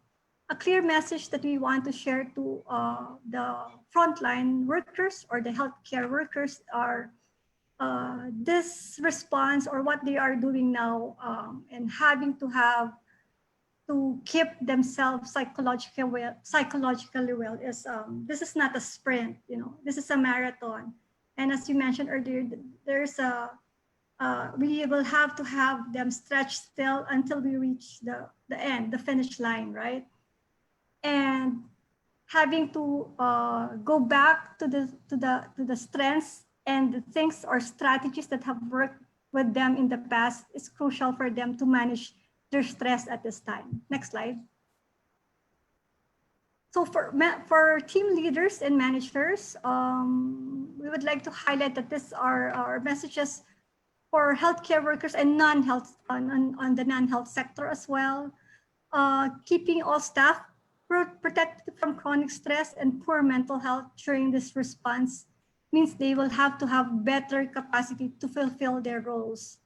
A clear message that we want to share to the frontline workers or the healthcare workers are this response or what they are doing now, and having to have to keep themselves psychologically well is this is not a sprint, this is a marathon. And as you mentioned earlier, there's we will have to have them stretch still until we reach the end, the finish line, right? And having to go back to the strengths and the things or strategies that have worked with them in the past is crucial for them to manage their stress at this time. Next slide. So for team leaders and managers, we would like to highlight that these are our messages for healthcare workers and non-health on the non-health sector as well. Keeping all staff protected from chronic stress and poor mental health during this response means they will have to have better capacity to fulfill their roles.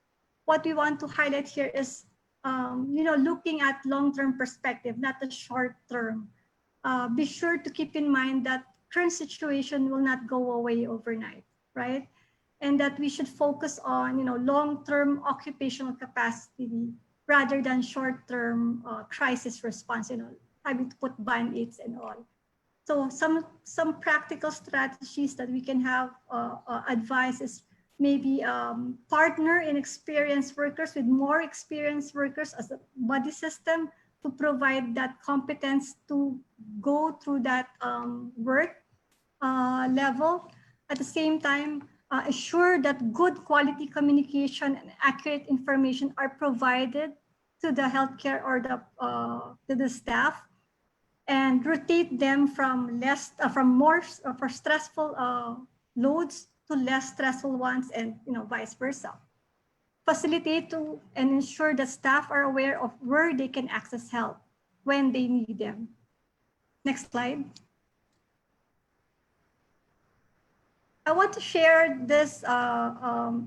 What we want to highlight here is looking at long-term perspective, not the short term. Be sure to keep in mind that current situation will not go away overnight, right? And that we should focus on, long-term occupational capacity rather than short-term crisis response, having to put band-aids and all. So some practical strategies that we can have advice is maybe partner in experienced workers with more experienced workers as a body system to provide that competence to go through that work level. At the same time, assure that good quality communication and accurate information are provided to the healthcare or to the staff, and rotate them from more for stressful loads to less stressful ones, and vice versa. Facilitate to and ensure that staff are aware of where they can access help when they need them. Next slide. I want to share this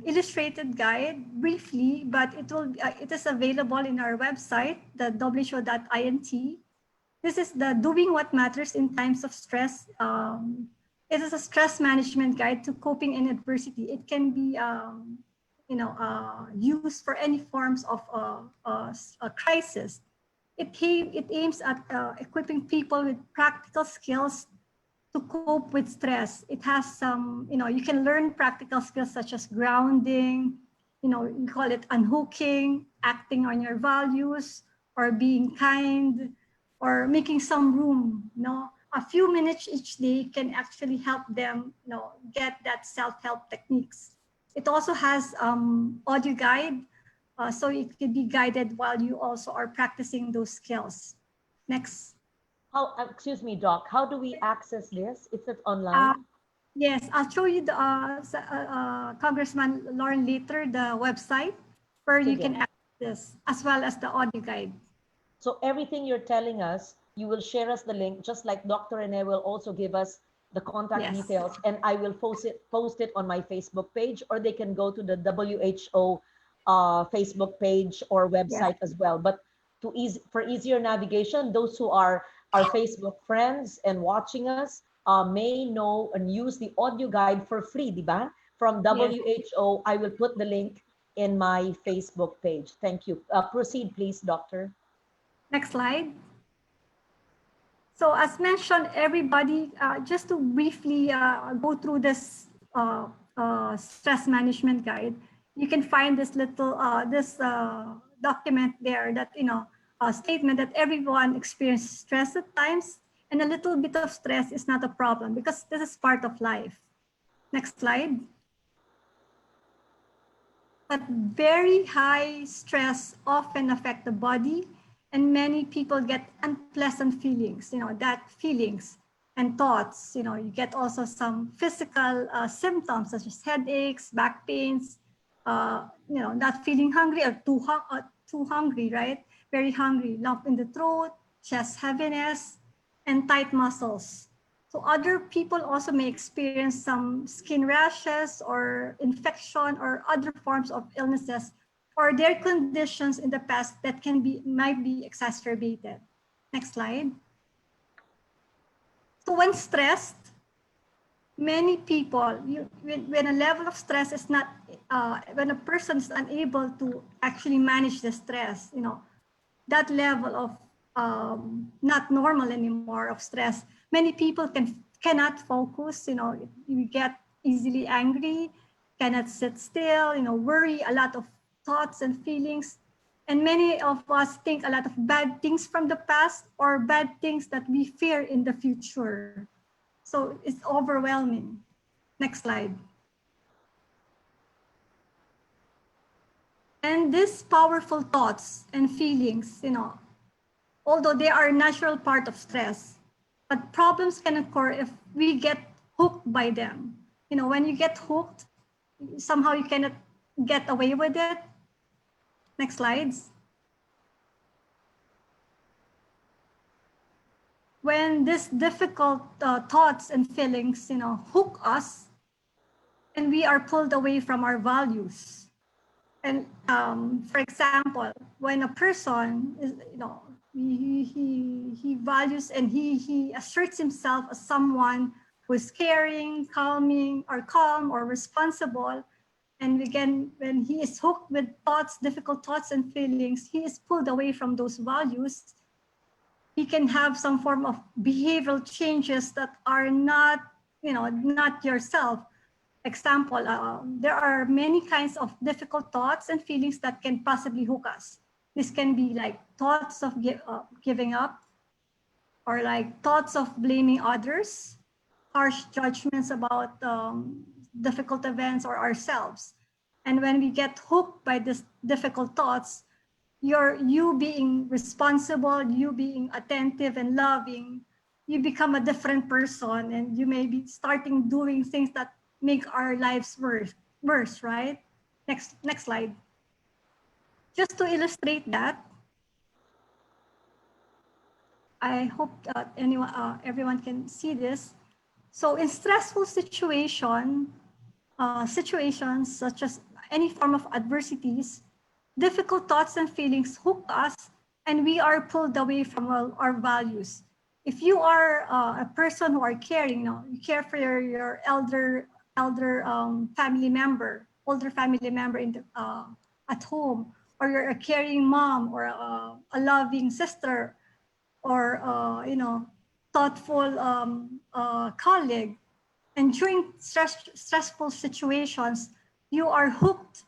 illustrated guide briefly, but it is available in our website, the who.int. This is the Doing What Matters in Times of Stress. It is a stress management guide to coping in adversity. It can be used for any forms of a crisis. It aims at equipping people with practical skills to cope with stress. It has some, you can learn practical skills such as grounding, you call it unhooking, acting on your values, or being kind, or making some room. A few minutes each day can actually help them, get that self-help techniques. It also has audio guide, so it can be guided while you also are practicing those skills. Next. Excuse me, Doc, how do we access this? Is it online? Yes, I'll show you the Congressman Lauren later, the website where you can access this, as well as the audio guide. So everything you're telling us, you will share us the link, just like Dr. Rene will also give us the contact details, and I will post it on my Facebook page, or they can go to the WHO Facebook page or website as well. But for easier navigation, those who are our Facebook friends and watching us may know and use the audio guide for free, diba? From WHO. I will put the link in my Facebook page. Thank you. Proceed, please, Doctor. Next slide. So as mentioned, everybody, just to briefly go through this stress management guide, you can find this little, document there that, a statement that everyone experiences stress at times, and a little bit of stress is not a problem because this is part of life. Next slide. But very high stress often affect the body, and many people get unpleasant feelings, that feelings and thoughts. You get also some physical symptoms such as headaches, back pains, not feeling hungry or too hungry, right? Very hungry, lump in the throat, chest heaviness, and tight muscles. So other people also may experience some skin rashes or infection or other forms of illnesses, or their conditions in the past that might be exacerbated. Next slide. So when stressed, many people, when a level of stress is not, when a person is unable to actually manage the stress, that level of not normal anymore of stress, many people cannot focus, you get easily angry, cannot sit still, worry, a lot of thoughts and feelings. And many of us think a lot of bad things from the past or bad things that we fear in the future. So it's overwhelming. Next slide. And these powerful thoughts and feelings, although they are a natural part of stress, but problems can occur if we get hooked by them. When you get hooked, somehow you cannot get away with it. Next slides. When these difficult thoughts and feelings, hook us, and we are pulled away from our values. And for example, when a person is, he values and he asserts himself as someone who's caring, calming, or calm or responsible. And again, when he is hooked with thoughts, difficult thoughts and feelings, he is pulled away from those values. He can have some form of behavioral changes that are not, not yourself. Example, there are many kinds of difficult thoughts and feelings that can possibly hook us. This can be like thoughts of giving up, or like thoughts of blaming others, harsh judgments about difficult events or ourselves. And when we get hooked by these difficult thoughts, you being responsible, you being attentive and loving, you become a different person, and you may be starting doing things that make our lives worse, right? Next slide. Just to illustrate that, I hope that everyone can see this. So in stressful situations such as any form of adversities, difficult thoughts and feelings hook us, and we are pulled away from our values. If you are a person who are caring, you care for your elder family member, older family member at home, or you're a caring mom, or a loving sister, or thoughtful colleague, and during stressful situations, you are hooked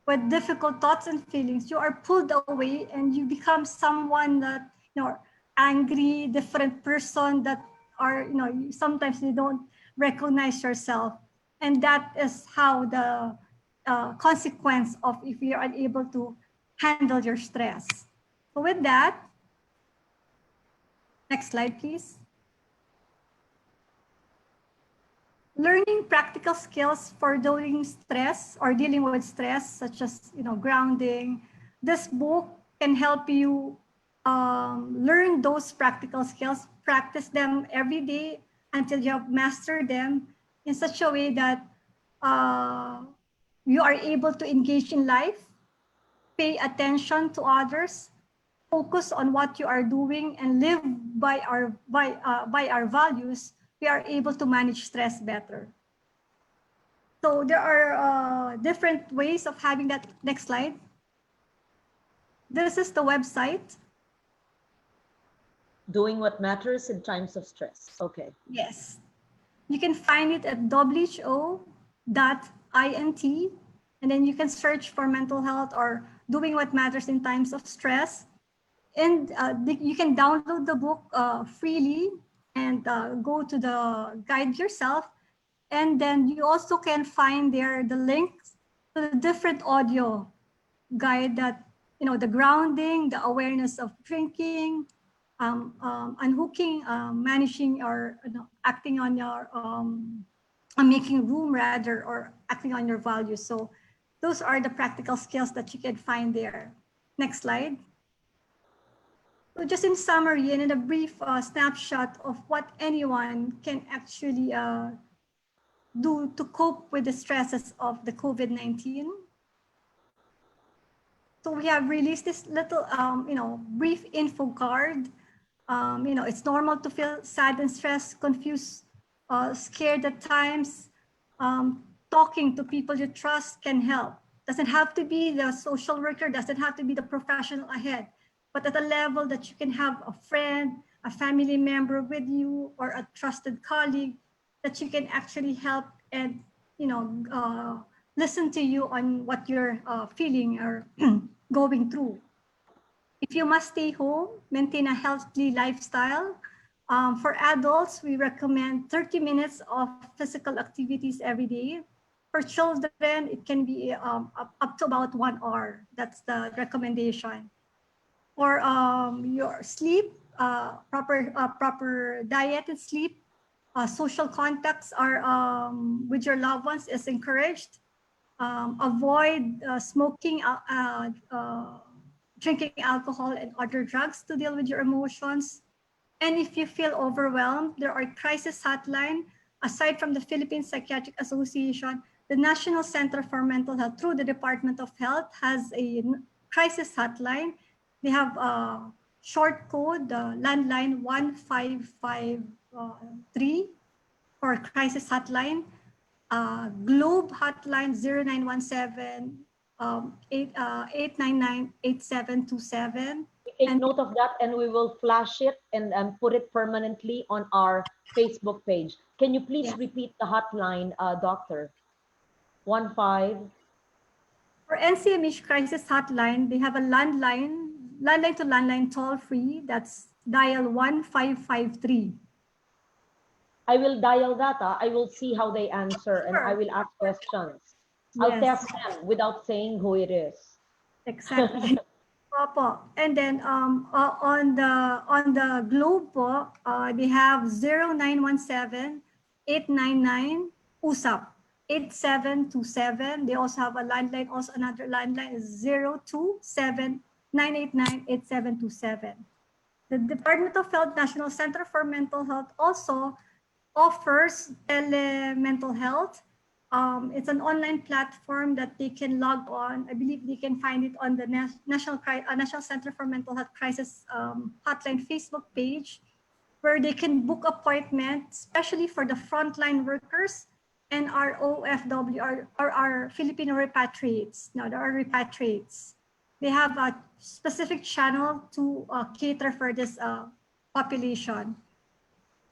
with difficult thoughts and feelings. You are pulled away, and you become someone that, angry, different person that are, sometimes you don't recognize yourself. And that is how the consequence of if you're unable to handle your stress. So with that, next slide, please. Learning practical skills for dealing stress or dealing with stress, such as grounding. This book can help you learn those practical skills, practice them every day until you have mastered them in such a way that you are able to engage in life, pay attention to others, focus on what you are doing, and live by our values. We are able to manage stress better. So there are different ways of having that. Next slide. This is the website. Doing what matters in times of stress. Okay. Yes. You can find it at who.int, and then you can search for mental health or doing what matters in times of stress. And you can download the book freely and go to the guide yourself. And then you also can find there the links to the different audio guide that, the grounding, the awareness of drinking, unhooking, managing or acting on your, making room rather, or acting on your values. So those are the practical skills that you can find there. Next slide. So just in summary and in a brief snapshot of what anyone can actually do to cope with the stresses of the COVID-19. So we have released this little, brief info card. It's normal to feel sad and stressed, confused, scared at times. Talking to people you trust can help. Doesn't have to be the social worker, doesn't have to be the professional ahead, but at a level that you can have a friend, a family member with you, or a trusted colleague that you can actually help and, listen to you on what you're feeling or going through. If you must stay home, maintain a healthy lifestyle. For adults, we recommend 30 minutes of physical activities every day. For children, it can be up to about 1 hour. That's the recommendation. For your sleep, proper diet and sleep, social contacts are with your loved ones is encouraged. Avoid smoking, drinking alcohol and other drugs to deal with your emotions. And if you feel overwhelmed, there are crisis hotline. Aside from the Philippine Psychiatric Association, the National Center for Mental Health through the Department of Health has a crisis hotline. They have a short code, the landline 1553. for crisis hotline, Globe hotline 0917 899 8727. We take And note of that and we will flash it and put it permanently on our Facebook page. Can you please yes, repeat the hotline, Doctor? 15. for NCMH crisis hotline, they have a landline to landline toll free. That's dial 1553. I will dial that. I will see how they answer and I Sure. will ask questions. I'll Yes, test them without saying who it is. exactly. Opo. And then on the Globe po, they have 0917 899 USAP 8727. They also have a landline, also another landline is 027 989 8727. The Department of Health National Center for Mental Health also offers tele-mental health. It's an online platform that they can log on. I believe they can find it on the National Center for Mental Health Crisis Hotline Facebook page, where they can book appointments, especially for the frontline workers and our OFW, or our Filipino repatriates. Now, there are repatriates. They have a specific channel to cater for this population.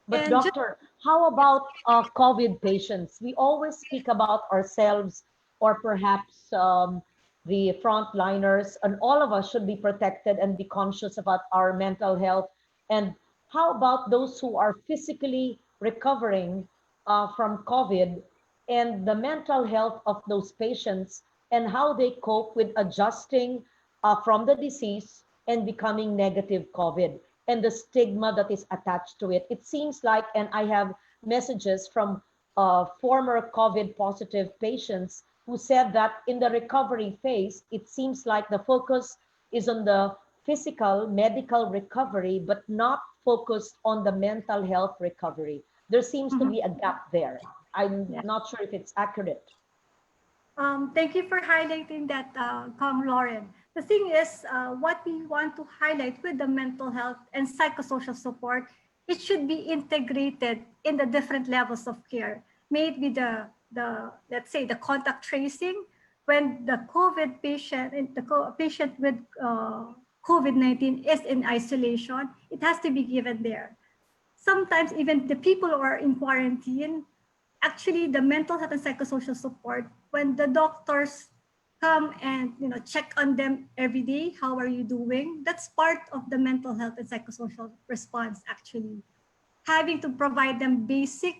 But And just, doctor, how about COVID patients? We always speak about ourselves or perhaps the frontliners, and all of us should be protected and be conscious about our mental health. And how about those who are physically recovering from COVID and the mental health of those patients and how they cope with adjusting from the disease and becoming negative COVID and the stigma that is attached to it. It seems like, and I have messages from former COVID positive patients who said that in the recovery phase, it seems like the focus is on the physical medical recovery, but not focused on the mental health recovery. There seems to be a gap there. I'm yeah. not sure if it's accurate. Thank you for highlighting that, Kong Lauren. The thing is, what we want to highlight with the mental health and psychosocial support, it should be integrated in the different levels of care. May it be the let's say the contact tracing when the COVID patient, patient with COVID-19 is in isolation, it has to be given there. Sometimes even the people who are in quarantine, actually the mental health and psychosocial support, when the doctors come and check on them every day, how are you doing, that's part of the mental health and psychosocial response. Actually having to provide them basic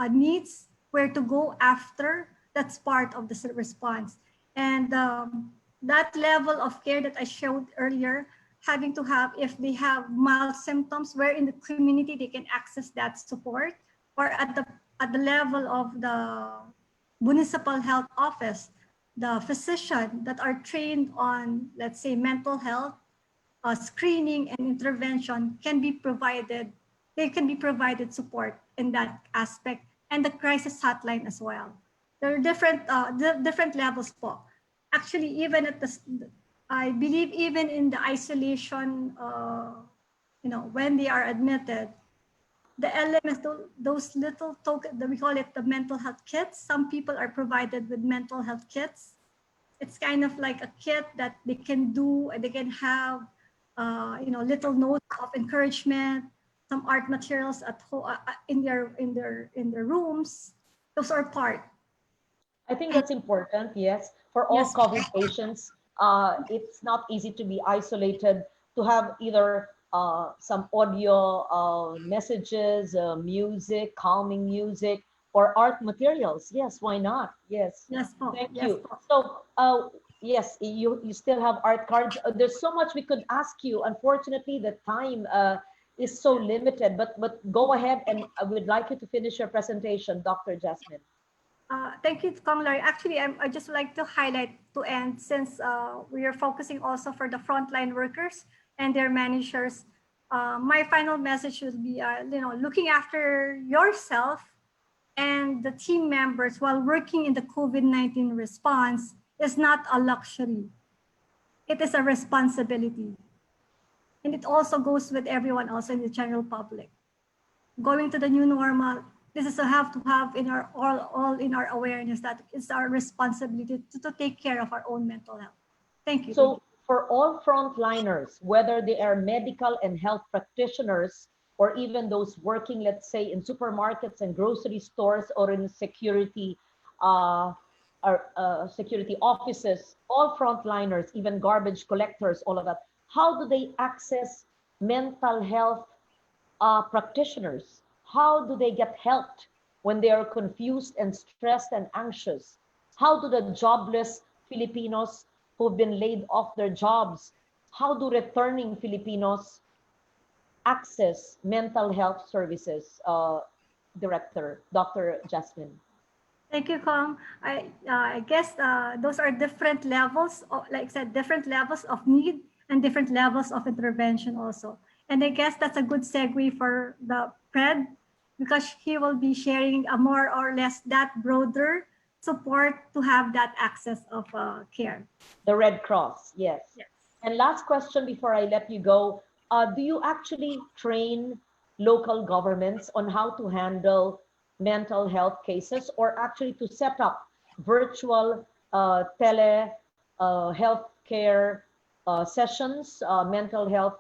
needs, where to go after, that's part of the response. And that level of care that I showed earlier, having to have, if they have mild symptoms, where in the community they can access that support, or at the level of the municipal health office, the physician that are trained on, let's say, mental health screening and intervention can be provided. They can be provided support in that aspect, and the crisis hotline as well. There are different levels po. Actually, even at the, I believe even in the isolation, when they are admitted, the LMS, those little token, we call it the mental health kits. Some people are provided with mental health kits. It's kind of like a kit that they can do, and they can have, little notes of encouragement, some art materials at home, in their rooms. Those are part. I think that's important, yes. For all Yes. COVID patients, it's not easy to be isolated, to have either some audio messages, music, calming music, or art materials. Yes, why not? Yes. Yes po. Thank Yes you. po. So, yes, you still have art cards. There's so much we could ask you. Unfortunately, the time is so limited, but go ahead, and I would like you to finish your presentation, Dr. Jasmine. Thank you, Kong Larry. Actually, I just like to highlight to end, since we are focusing also for the frontline workers and their managers. My final message would be, looking after yourself and the team members while working in the COVID-19 response is not a luxury. It is a responsibility. And it also goes with everyone else in the general public. going to the new normal, this is a have to have in our all in our awareness that it's our responsibility to take care of our own mental health. Thank you. So for all frontliners, whether they are medical and health practitioners, or even those working, let's say, in supermarkets and grocery stores or in security, uh, security offices, all frontliners, even garbage collectors, all of that, how do they access mental health practitioners? How do they get helped when they are confused and stressed and anxious? How do the jobless Filipinos who've been laid off their jobs, how do returning Filipinos access mental health services? Director, Dr. Jasmine. Thank you, Kong. I guess those are different levels, like I said, different levels of need and different levels of intervention also. And I guess that's a good segue for the Pred, because he will be sharing a more or less that broader support to have that access of care. The Red Cross, yes. Yes. And last question before I let you go. Do you actually train local governments on how to handle mental health cases, or actually to set up virtual tele health care sessions, mental health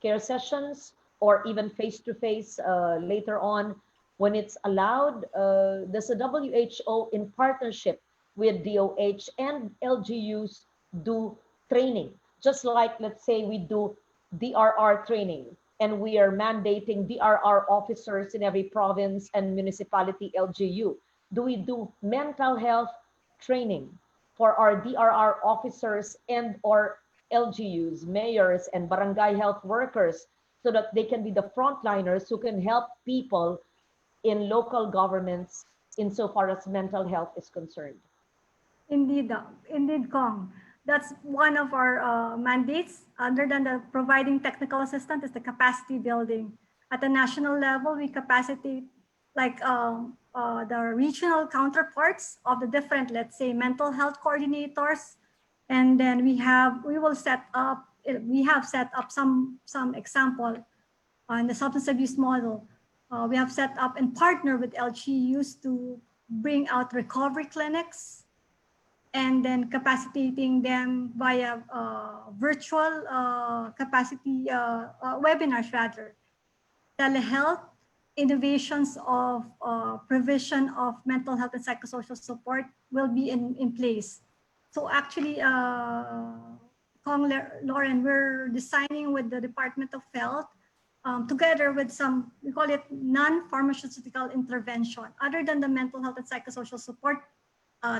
care sessions, or even face-to-face later on when it's allowed? Does the WHO, in partnership with DOH and LGUs, do training? Just like, let's say, we do DRR training, and we are mandating DRR officers in every province and municipality LGU. Do we do mental health training for our DRR officers and or LGUs, mayors and barangay health workers, so that they can be the frontliners who can help people in local governments insofar as mental health is concerned? Indeed, Kong. That's one of our mandates. Other than the providing technical assistance, is the capacity building. At the national level, we capacitate like the regional counterparts of the different, let's say, mental health coordinators, and then we have set up some example on the substance abuse model. We have set up and partner with LGUs to bring out recovery clinics, and then capacitating them via virtual capacity webinars, rather. Telehealth, innovations of provision of mental health and psychosocial support will be in place. So actually, Lauren, we're designing with the Department of Health together with some, we call it non-pharmaceutical intervention. Other than the mental health and psychosocial support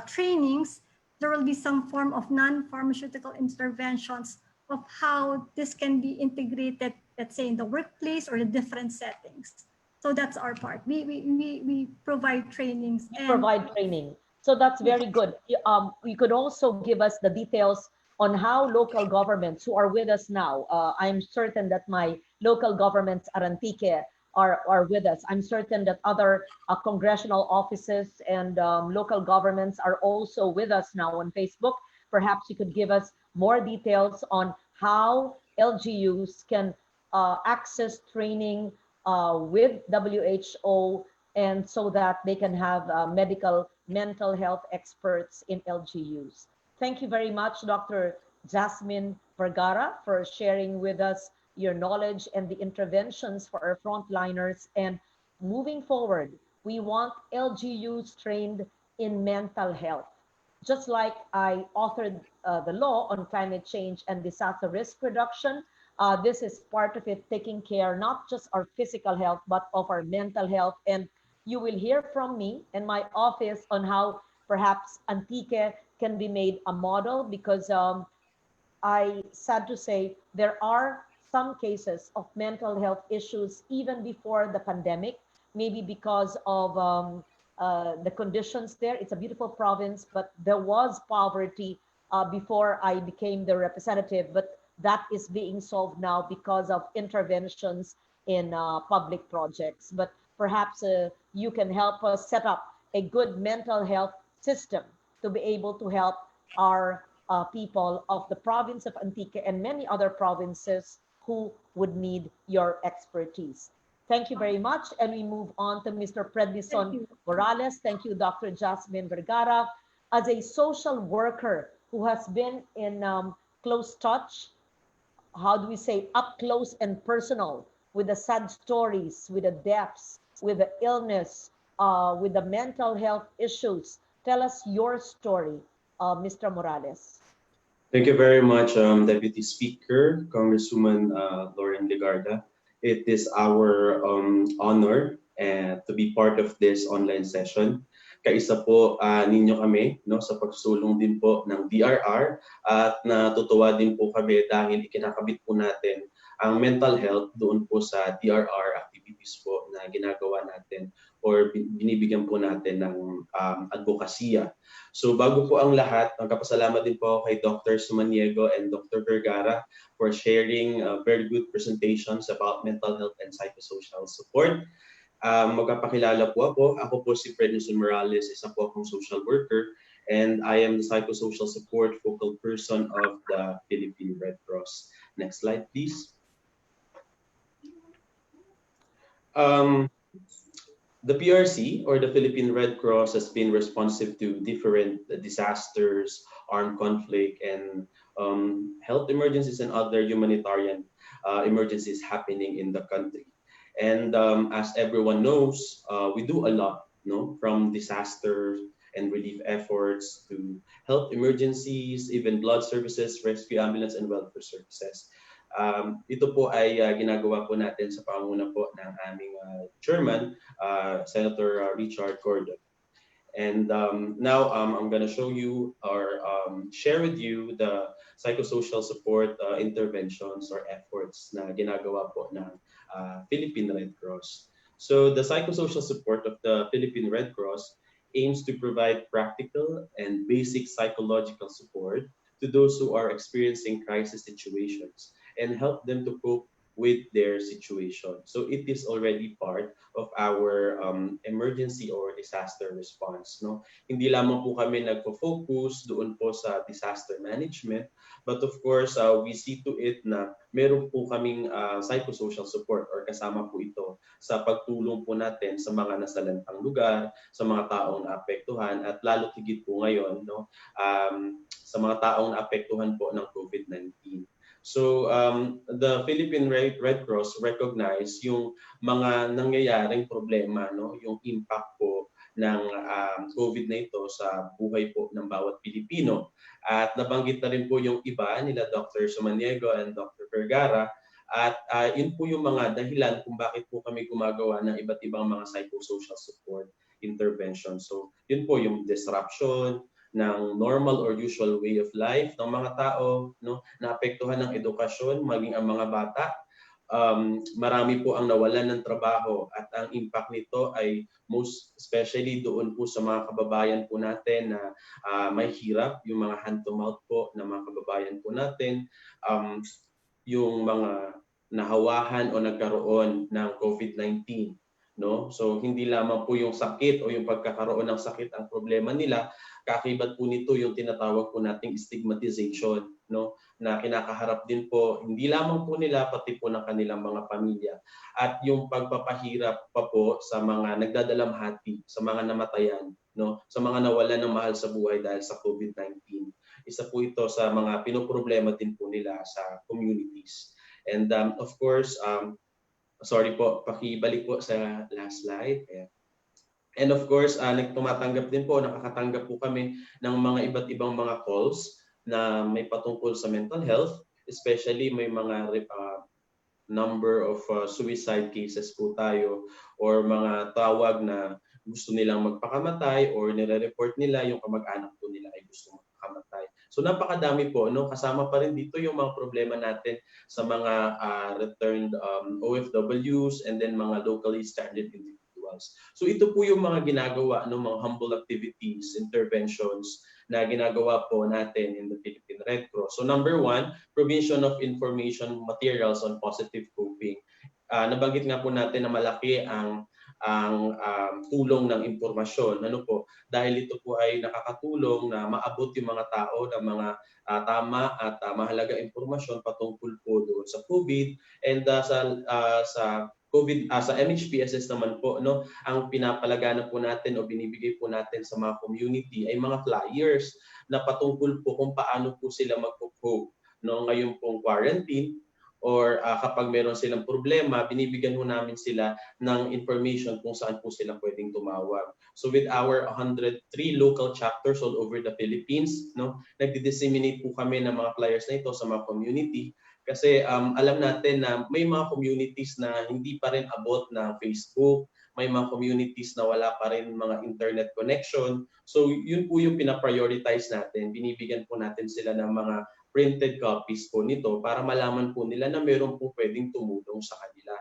trainings, there will be some form of non-pharmaceutical interventions of how this can be integrated, let's say, in the workplace or the different settings. So that's our part. We provide trainings. You provide training. So that's very good. You could also give us the details on how local governments who are with us now. I'm certain that my local governments at Antique are with us. I'm certain that other congressional offices and local governments are also with us now on Facebook. Perhaps you could give us more details on how LGUs can access training with WHO, and so that they can have medical mental health experts in LGUs. Thank you very much, Dr. Jasmine Vergara, for sharing with us your knowledge and the interventions for our frontliners. And moving forward, we want LGUs trained in mental health. Just like I authored the law on climate change and disaster risk reduction, this is part of it, taking care not just our physical health, but of our mental health. And you will hear from me and my office on how perhaps Antique can be made a model, because sad to say, there are some cases of mental health issues even before the pandemic, maybe because of the conditions there. It's a beautiful province, but there was poverty before I became the representative, but that is being solved now because of interventions in public projects. But perhaps you can help us set up a good mental health system to be able to help our people of the province of Antique and many other provinces who would need your expertise. Thank you very much. And we move on to Mr. Thank Prednison you. Morales. Thank you, Dr. Jasmine Vergara. As a social worker who has been in close touch, how do we say, up close and personal with the sad stories, with the deaths, with the illness, with the mental health issues. Tell us your story, Mr. Morales. Thank you very much, Deputy Speaker, Congresswoman Lauren Legarda. It is our honor to be part of this online session. Kaisa po ninyo kami no, sa pagsulong din po ng DRR at natutuwa din po kami dahil ikinakabit po natin ang mental health doon po sa DRR activities po na ginagawa natin or binibigyan po natin ng advokasya. So bago po ang lahat, nagpapasalamat din po kay Dr. Sumaniego and Dr. Vergara for sharing very good presentations about mental health and psychosocial support. Magpapakilala po ako. Ako po si Prednison Morales, isa po akong social worker, and I am the psychosocial support focal person of the Philippine Red Cross. Next slide, please. The PRC, or the Philippine Red Cross, has been responsive to different disasters, armed conflict, and health emergencies and other humanitarian emergencies happening in the country. And as everyone knows, we do a lot, no? From disasters and relief efforts to health emergencies, even blood services, rescue ambulance, and welfare services. Ito po ay ginagawa po natin sa panguna po ng aming chairman, Senator Richard Gordon. And now I'm going to show you or share with you the psychosocial support interventions or efforts na ginagawa po ng Philippine Red Cross. So the psychosocial support of the Philippine Red Cross aims to provide practical and basic psychological support to those who are experiencing crisis situations and help them to cope with their situation. So it is already part of our emergency or disaster response. No? Hindi lamang po kami nagpo-focus doon po sa disaster management, but of course, we see to it na meron po kaming psychosocial support or kasama po ito sa pagtulong po natin sa mga nasalantang lugar, sa mga taong naapektuhan at lalo higit po ngayon no, sa mga taong naapektuhan po ng COVID-19. So the Philippine Red Cross recognize yung mga nangyayaring problema, no, yung impact po ng COVID na ito sa buhay po ng bawat Pilipino. At nabanggit na rin po yung iba nila Dr. Sumaniego and Dr. Vergara. At yun po yung mga dahilan kung bakit po kami gumagawa ng iba't ibang mga psychosocial support intervention. So yun po yung disruption ng normal or usual way of life ng mga tao, no, naapektuhan ng edukasyon, maging ang mga bata. Marami po ang nawalan ng trabaho at ang impact nito ay most especially doon po sa mga kababayan po natin na may hirap, yung mga hand-to-mouth po na mga kababayan po natin, yung mga nahawahan o nagkaroon ng COVID-19. No? So hindi lamang po yung sakit o yung pagkakaroon ng sakit ang problema nila, kakibat po nito yung tinatawag po nating stigmatization, no? Na kinakaharap din po hindi lamang po nila pati po ng kanilang mga pamilya at yung pagpapahirap pa po sa mga nagdadalamhati, sa mga namatayan, no? Sa mga nawalan ng mahal sa buhay dahil sa COVID-19. Isa po ito sa mga pinoproblema din po nila sa communities. And of course, sorry po, pakibalik po sa last slide. Ayan. And of course, tumatanggap din po, nakakatanggap po kami ng mga iba't ibang mga calls na may patungkol sa mental health, especially may mga number of suicide cases po tayo or mga tawag na gusto nilang magpakamatay or nire-report nila yung kamag-anak po nila ay gusto magpakamatay. So napakadami po, no? Kasama pa rin dito yung mga problema natin sa mga returned OFWs and then mga locally stranded individuals. So ito po yung mga ginagawa, no, mga humble activities, interventions na ginagawa po natin in the Philippine Red Cross. So number one, provision of information materials on positive coping. Nabanggit nga po natin na malaki ang tulong ng impormasyon. Ano po? Dahil ito po ay nakakatulong na maabot yung mga tao ng mga tama at mahalaga impormasyon patungkol po doon sa COVID and sa sa MHPSS naman po, no, ang pinapalagana po natin o binibigay po natin sa mga community ay mga flyers na patungkol po kung paano po sila magpo-cope, no, ngayon pong quarantine, or kapag meron silang problema, binibigyan ho namin sila ng information kung saan po sila pwedeng tumawag. So with our 103 local chapters all over the Philippines, no, nagdi-disseminate po kami ng mga flyers na ito sa mga community kasi alam natin na may mga communities na hindi pa rin abot na Facebook, may mga communities na wala pa rin mga internet connection. So yun po yung pina-prioritize natin. Binibigyan po natin sila ng mga printed copies po nito para malaman po nila na meron po pwedeng tumulong sa kanila.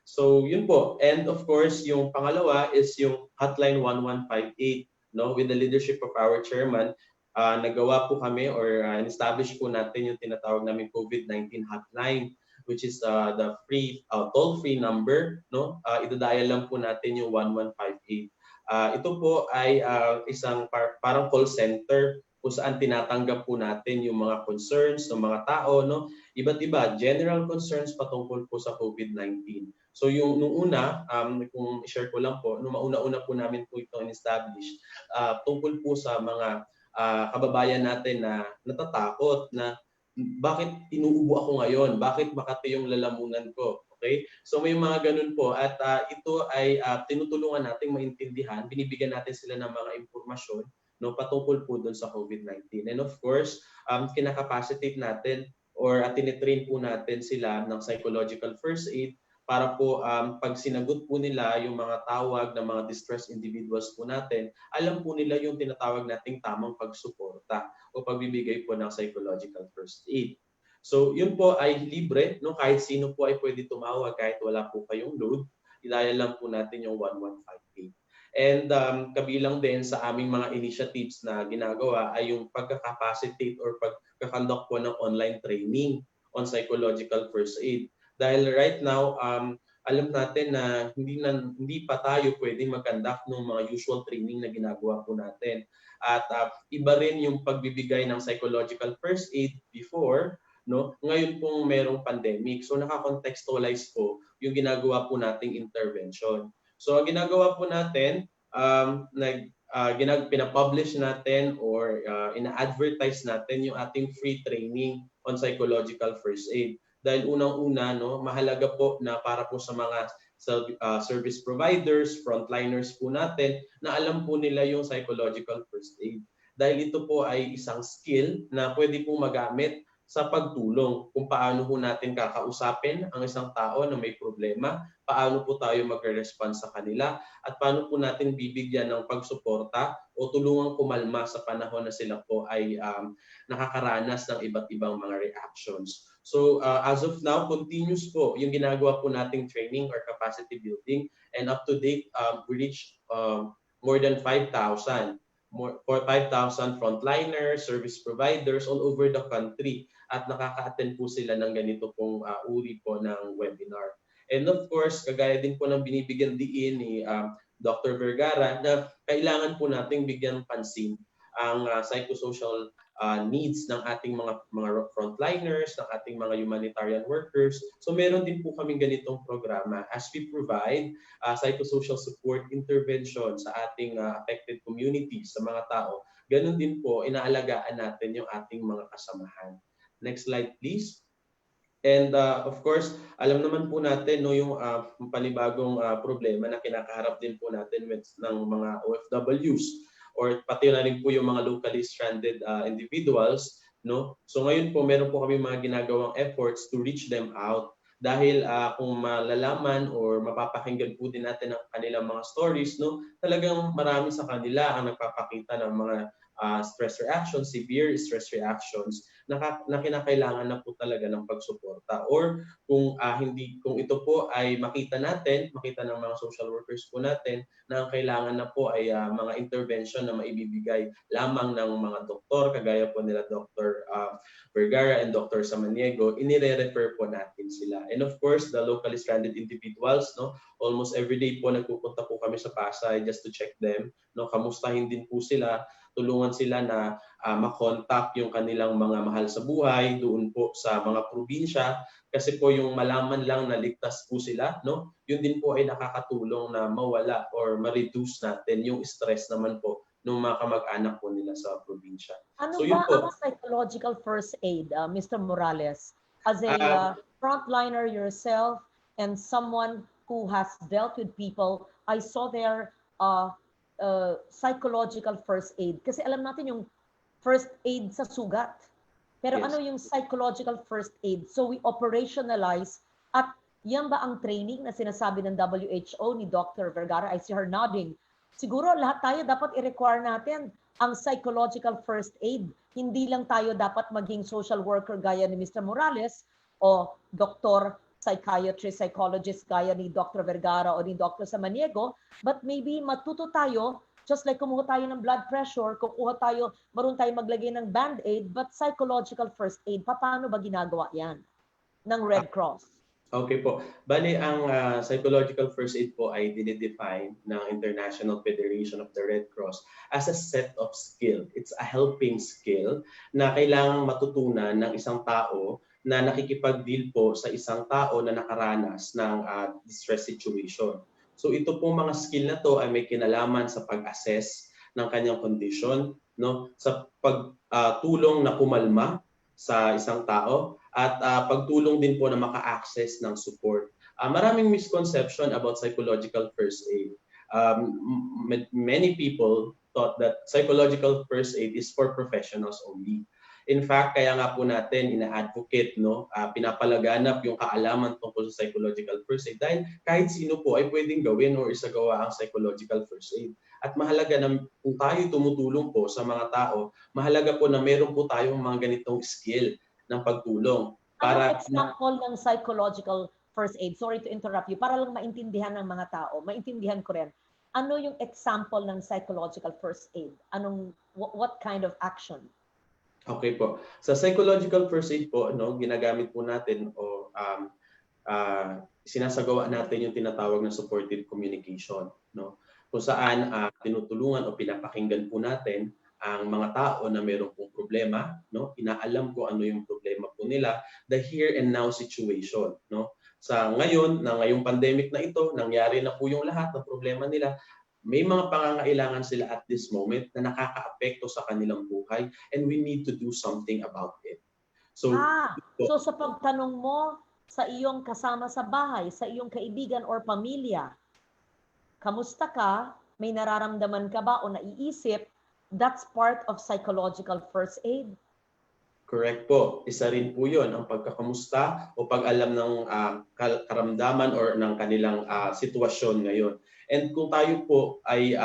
So yun po. And of course, yung pangalawa is yung Hotline 1158, no, with the leadership of our chairman. Nagawa po kami or establish po natin yung tinatawag namin COVID-19 hotline, which is the free toll-free number, no? Idadial lang po natin yung 1158. Ito po ay isang parang call center kung saan tinatanggap po natin yung mga concerns ng mga tao, no? Iba't iba, general concerns patungkol po sa COVID-19. So yung nung una, kung i-share ko lang po, nung mauna-una po namin po ito in-establish, tungkol po sa mga kababayan natin na natatakot na bakit inuubo ako ngayon? Bakit Makati yung lalamunan ko? Okay? So may mga ganun po at ito ay tinutulungan nating maintindihan, binibigyan natin sila ng mga impormasyon, no, patungkol po doon sa COVID-19. And of course, kinakapacitate natin or tinitrain po natin sila ng psychological first aid para po pag sinagot po nila yung mga tawag ng mga distressed individuals po natin, alam po nila yung tinatawag nating tamang pagsuporta o pagbibigay po ng psychological first aid. So yun po ay libre, no? Kahit sino po ay pwede tumawag kahit wala po kayong load, i-dial lang po natin yung 1158. And kabilang din sa aming mga initiatives na ginagawa ay yung pagkakapacitate or pagkakandak po ng online training on psychological first aid. Dahil right now, alam natin na hindi pa tayo pwedeng mag-conduct ng mga usual training na ginagawa po natin. At iba rin yung pagbibigay ng psychological first aid before, no? Ngayon pong merong pandemic. So nakakontextualize po yung ginagawa po nating intervention. So ang ginagawa po natin, pinapublish natin or ina-advertise natin yung ating free training on psychological first aid. Dahil unang-una, no, mahalaga po na para po sa mga service providers, frontliners po natin, na alam po nila yung psychological first aid. Dahil ito po ay isang skill na pwede po magamit sa pagtulong kung paano po natin kakausapin ang isang tao na may problema, paano po tayo magre-respond sa kanila, at paano po natin bibigyan ng pagsuporta o tulungang kumalma sa panahon na sila po ay nakakaranas ng iba't ibang mga reactions. So as of now, continuous po yung ginagawa po nating training or capacity building, and up to date, we reached more than 5,000 frontliners, service providers all over the country, at nakaka-attend po sila ng ganito pong uri po ng webinar. And of course, kagaya din po ng binibigyan diin ni Dr. Vergara na kailangan po nating bigyan pansin ang psychosocial needs ng ating mga frontliners, ng ating mga humanitarian workers. So meron din po kaming ganitong programa as we provide psychosocial support intervention sa ating affected communities, sa mga tao. Ganon din po, inaalagaan natin yung ating mga kasamahan. Next slide, please. And of course, alam naman po natin no, yung panibagong problema na kinakaharap din po natin ng mga OFWs or pati na rin po yung mga locally stranded individuals, no? So ngayon po meron po kami mga ginagawang efforts to reach them out dahil kung malalaman or mapapakinggan po din natin ang kanilang mga stories, no? Talagang marami sa kanila ang nagpapakita ng mga stress reactions, severe stress reactions na kinakailangan na po talaga ng pagsuporta. Or kung kung ito po ay makita ng mga social workers po natin na ang kailangan na po ay mga intervention na maibibigay lamang ng mga doktor, kagaya po nila Dr. Vergara and Dr. Samaniego, inire-refer po natin sila. And of course, the locally stranded individuals, no? Almost every day po nagpupunta po kami sa Pasay just to check them, no, kamustahin din po sila, tulungan sila na makontak yung kanilang mga mahal sa buhay doon po sa mga probinsya, kasi po yung malaman lang na ligtas po sila, no, yun din po ay nakakatulong na mawala or ma-reduce natin yung stress naman po ng mga kamag-anak po nila sa probinsya. Ano So yun ba po. ang psychological first aid, Mr. Morales? As a frontliner yourself and someone who has dealt with people, I saw their psychological first aid. Kasi alam natin yung first aid sa sugat. Pero Yes. ano yung psychological first aid? So we operationalize, at yan ba ang training na sinasabi ng WHO ni Dr. Vergara? I see her nodding. Siguro lahat tayo dapat i-require natin ang psychological first aid. Hindi lang tayo dapat maging social worker gaya ni Mr. Morales o doktor, psychiatrist, psychologist gaya ni Dr. Vergara o ni Dr. Samaniego, but maybe matuto tayo, just like kumuha tayo ng blood pressure, kukuha tayo, marunong tayo maglagay ng band-aid, but psychological first aid, paano ba ginagawa yan ng Red Cross? Okay po. Bali, ang psychological first aid po ay dinidefine ng International Federation of the Red Cross as a set of skill. It's a helping skill na kailangang matutunan ng isang tao na nakikipag-deal po sa isang tao na nakaranas ng distress situation. So ito pong mga skill na to ay may kinalaman sa pag-assess ng kanyang condition, no, sa pagtulong na kumalma sa isang tao, at pagtulong din po na maka-access ng support. Maraming misconception about psychological first aid. Many people thought that psychological first aid is for professionals only. In fact, kaya nga po natin ina-advocate, no, pinapalaganap yung kaalaman tungkol sa psychological first aid, dahil kahit sino po ay pwedeng gawin o isagawa ang psychological first aid. At mahalaga na kung tayo tumutulong po sa mga tao, mahalaga po na meron po tayong mga ganitong skill ng pagtulong. Anong example ng psychological first aid? Sorry to interrupt you. Para lang maintindihan ng mga tao, maintindihan ko rin. Ano yung example ng psychological first aid? What kind of action? Okay po. Sa psychological first aid po, no, ginagamit po natin o sinasagawa natin yung tinatawag na supportive communication, no? Kung saan tinutulungan o pinapakinggan po natin ang mga tao na mayroong pong problema, no? Inaalam ko ano yung problema po nila, the here and now situation, no? Sa ngayon, na ngayong pandemic na ito, nangyari na po yung lahat ng problema nila. May mga pangangailangan sila at this moment na nakakaapekto sa kanilang buhay, and we need to do something about it. So sa pagtanong mo sa iyong kasama sa bahay, sa iyong kaibigan or pamilya, kamusta ka? May nararamdaman ka ba o naiisip? That's part of psychological first aid. Correct po. Isa rin po yun, ang pagkakamusta o pag-alam ng karamdaman or ng kanilang sitwasyon ngayon. And kung tayo po ay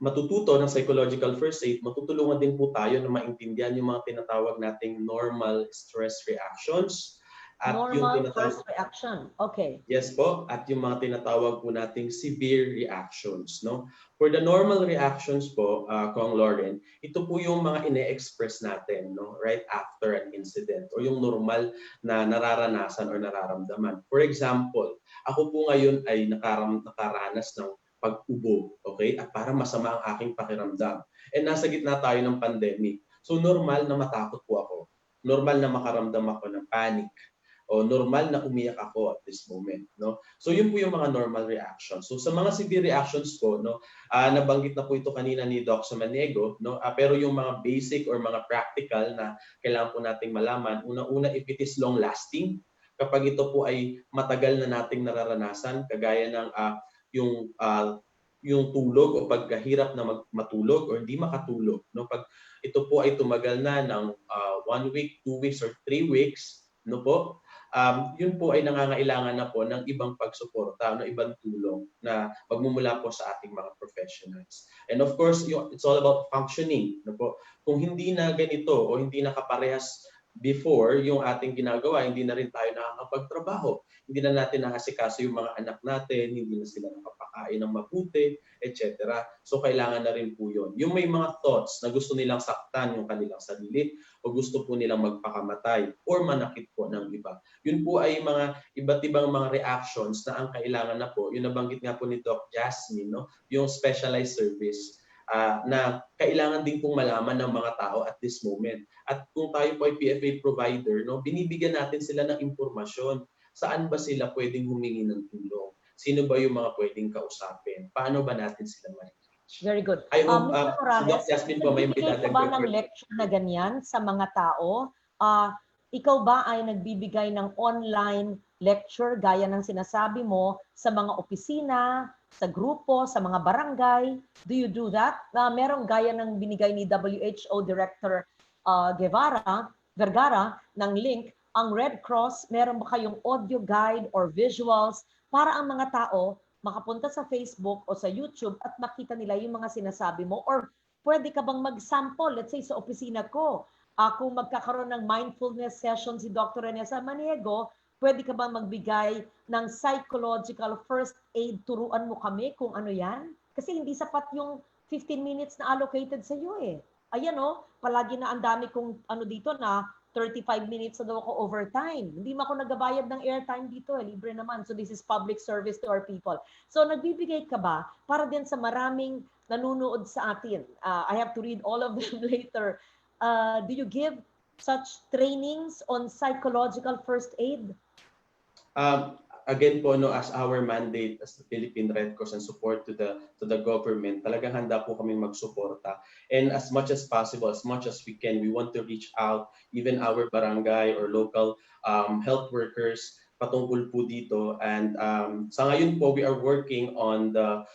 matututo ng psychological first aid, matutulungan din po tayo na maintindihan yung mga tinatawag nating normal stress reactions. At normal first reaction. Okay. Yes po. At yung mga tinatawag po nating severe reactions, no? For the normal reactions po, Kong Lauren, ito po yung mga ine-express natin, no, right after an incident, o yung normal na nararanasan or nararamdaman. For example, ako po ngayon ay nakaranas ng pag-ubo, okay? At parang masama ang aking pakiramdam. And nasa gitna tayo ng pandemic. So normal na matakot po ako. Normal na makaramdam ako ng panic. O normal na umiyak ako at this moment, no? So yun po yung mga normal reactions. So sa mga severe reactions po, no, nabanggit na po ito kanina ni Doc Samaniego, no? Pero yung mga basic or mga practical na kailangan po nating malaman, una-una, if it is long lasting, kapag ito po ay matagal na nating nararanasan, kagaya ng yung tulog o pagkahirap na matulog o hindi makatulog, no? Pag ito po ay tumagal na ng 1 week, 2 weeks or 3 weeks, no po, yun po ay nangangailangan na po ng ibang pagsuporta, ng ibang tulong na magmumula po sa ating mga professionals. And of course, it's all about functioning, no po. Kung hindi na ganito o hindi nakaparehas before, yung ating ginagawa, hindi na rin tayo nakakapagtrabaho. Hindi na natin nakasikaso yung mga anak natin, hindi na sila nakapakain ng mabuti, etc. So kailangan na rin po yun. Yung may mga thoughts na gusto nilang saktan yung kanilang sarili o gusto po nilang magpakamatay or manakit po ng iba. Yun po ay mga iba't ibang mga reactions na ang kailangan na po, yung nabanggit nga po ni Doc Jasmine, no? Yung specialized service na kailangan din pong malaman ng mga tao at this moment. At kung tayo po ay PFA provider, no, binibigyan natin sila ng impormasyon. Saan ba sila pwedeng humingi ng tulong? Sino ba yung mga pwedeng kausapin? Paano ba natin sila ma-reach? Very good. I hope, Mr. si Doc Morales, Jasmine po may nagbibigay ka ba ng lecture na ganyan sa mga tao? Ikaw ba ay nagbibigay ng online lecture gaya ng sinasabi mo sa mga opisina, sa grupo, sa mga barangay? Do you do that? Merong gaya ng binigay ni WHO Director Vergara ng link, ang Red Cross, meron ba kayong audio guide or visuals para ang mga tao makapunta sa Facebook o sa YouTube at makita nila yung mga sinasabi mo? Or pwede ka bang mag-sample, let's say sa opisina ko, kung magkakaroon ng mindfulness session si Dr. Renessa Maniego, pwede ka bang magbigay ng psychological first aid? Turuan mo kami kung ano yan? Kasi hindi sapat yung 15 minutes na allocated sa iyo eh. Ayan o, palagi na ang dami kong ano dito na 35 minutes na daw ako overtime. Hindi mo ako nagabayad ng airtime dito eh, libre naman. So this is public service to our people. So nagbibigay ka ba para din sa maraming nanunood sa atin? I have to read all of them later. Do you give such trainings on psychological first aid? Again po, no, as our mandate as the Philippine Red Cross and support to the government, talagang handa po kami magsuporta. And as much as possible, as much as we can, we want to reach out even our barangay or local health workers patungkol po dito. And sa ngayon po, we are working on the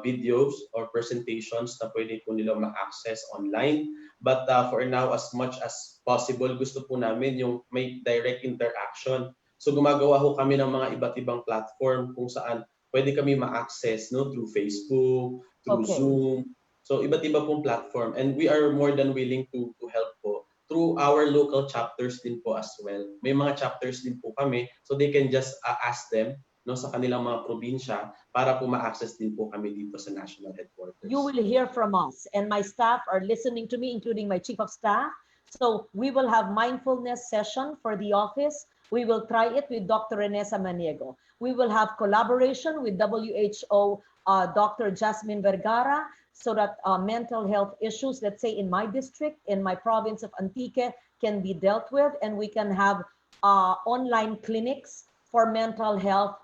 videos or presentations na pwede po nila ma-access online. But for now, as much as possible, gusto po namin yung may direct interaction. So gumagawa ho kami ng mga iba't ibang platform kung saan pwede kami ma-access, no, through Facebook, through Zoom. So iba't iba pong platform, and we are more than willing to help po through our local chapters din po as well. May mga chapters din po kami, so they can just ask them, no, sa kanilang mga probinsya para po ma-access din po kami dito sa national headquarters. You will hear from us, and my staff are listening to me, including my chief of staff. So we will have mindfulness session for the office. We will try it with Dr. Renessa Maniego. We will have collaboration with WHO Dr. Jasmine Vergara so that mental health issues, let's say in my district, in my province of Antique, can be dealt with, and we can have online clinics for mental health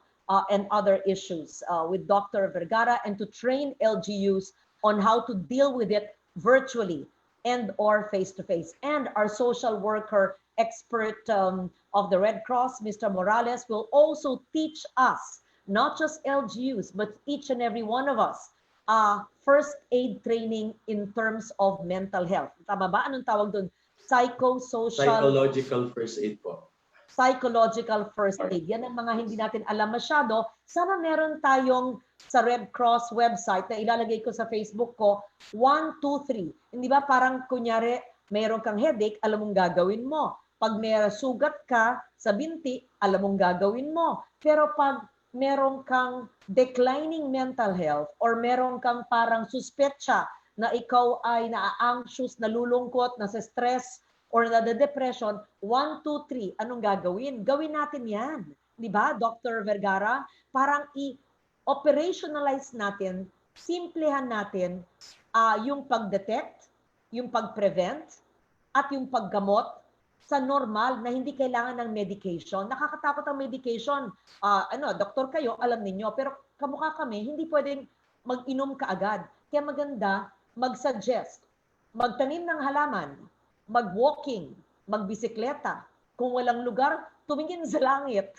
and other issues with Dr. Vergara, and to train LGUs on how to deal with it virtually and or face-to-face. And our social worker expert of the Red Cross, Mr. Morales, will also teach us, not just LGUs, but each and every one of us, first aid training in terms of mental health. Tama ba? Anong tawag doon? Psychological first aid po. Psychological first aid. Yan ang mga hindi natin alam masyado. Sana meron tayong sa Red Cross website na ilalagay ko sa Facebook ko, 1, 2, 3. Hindi ba parang kunyari, meron kang headache, alam mong gagawin mo. Pag may sugat ka sa binti, alam mong gagawin mo. Pero pag meron kang declining mental health or meron kang parang suspetsa na ikaw ay na-anxious, nalulungkot, nasa stress, or depression, 1, 2, 3, anong gagawin? Gawin natin yan. Di ba, Dr. Vergara? Parang i-operationalize natin, simplehan natin yung pag-detect, yung pag-prevent, at yung paggamot sa normal na hindi kailangan ng medication. Nakakatakot ang medication. Doktor kayo, alam ninyo, pero kamukha kami, hindi pwedeng mag-inom kaagad. Kaya maganda, mag-suggest, magtanim ng halaman, mag-walking, magbisikleta. Kung walang lugar, tumingin sa langit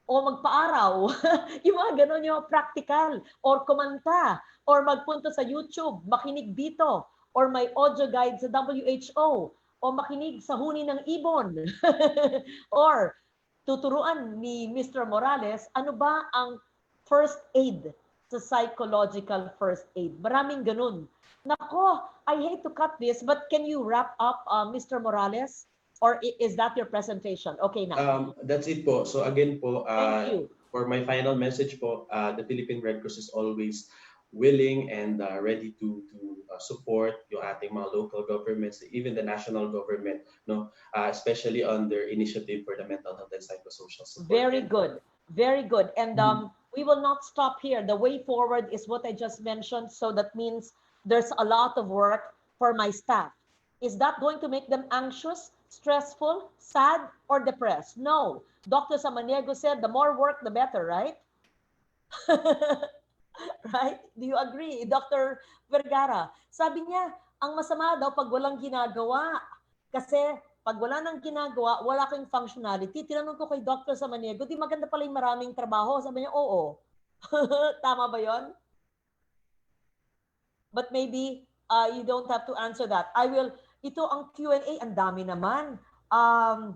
o magpaaraw. Yung mga ganon, yung practical. Or kumanta, or magpunta sa YouTube, makinig dito, or may audio guide sa WHO, o makinig sa huni ng ibon. Or tuturuan ni Mr. Morales, ano ba ang first aid sa psychological first aid? Maraming ganun. Nako, I hate to cut this, but can you wrap up, Mr. Morales? Or is that your presentation? Okay na. That's it po. So again po, Thank you. for my final message po, the Philippine Red Cross is always willing and ready to support yung ating mga local governments, even the national government, no, especially on their initiative for the mental health and psychosocial support. Very good. Very good. And we will not stop here. The way forward is what I just mentioned. So that means there's a lot of work for my staff. Is that going to make them anxious, stressful, sad, or depressed? No. Dr. Samaniego said the more work, the better, right? Right? Do you agree, Dr. Vergara? Sabi niya, ang masama daw pag walang ginagawa. Kasi pag wala nang ginagawa, wala kang functionality. Tinanong ko kay Dr. Samaniego, di maganda pala yung maraming trabaho. Sabi niya, oo. Tama ba yon? But maybe you don't have to answer that. I will, ito ang Q&A, ang dami naman. Ang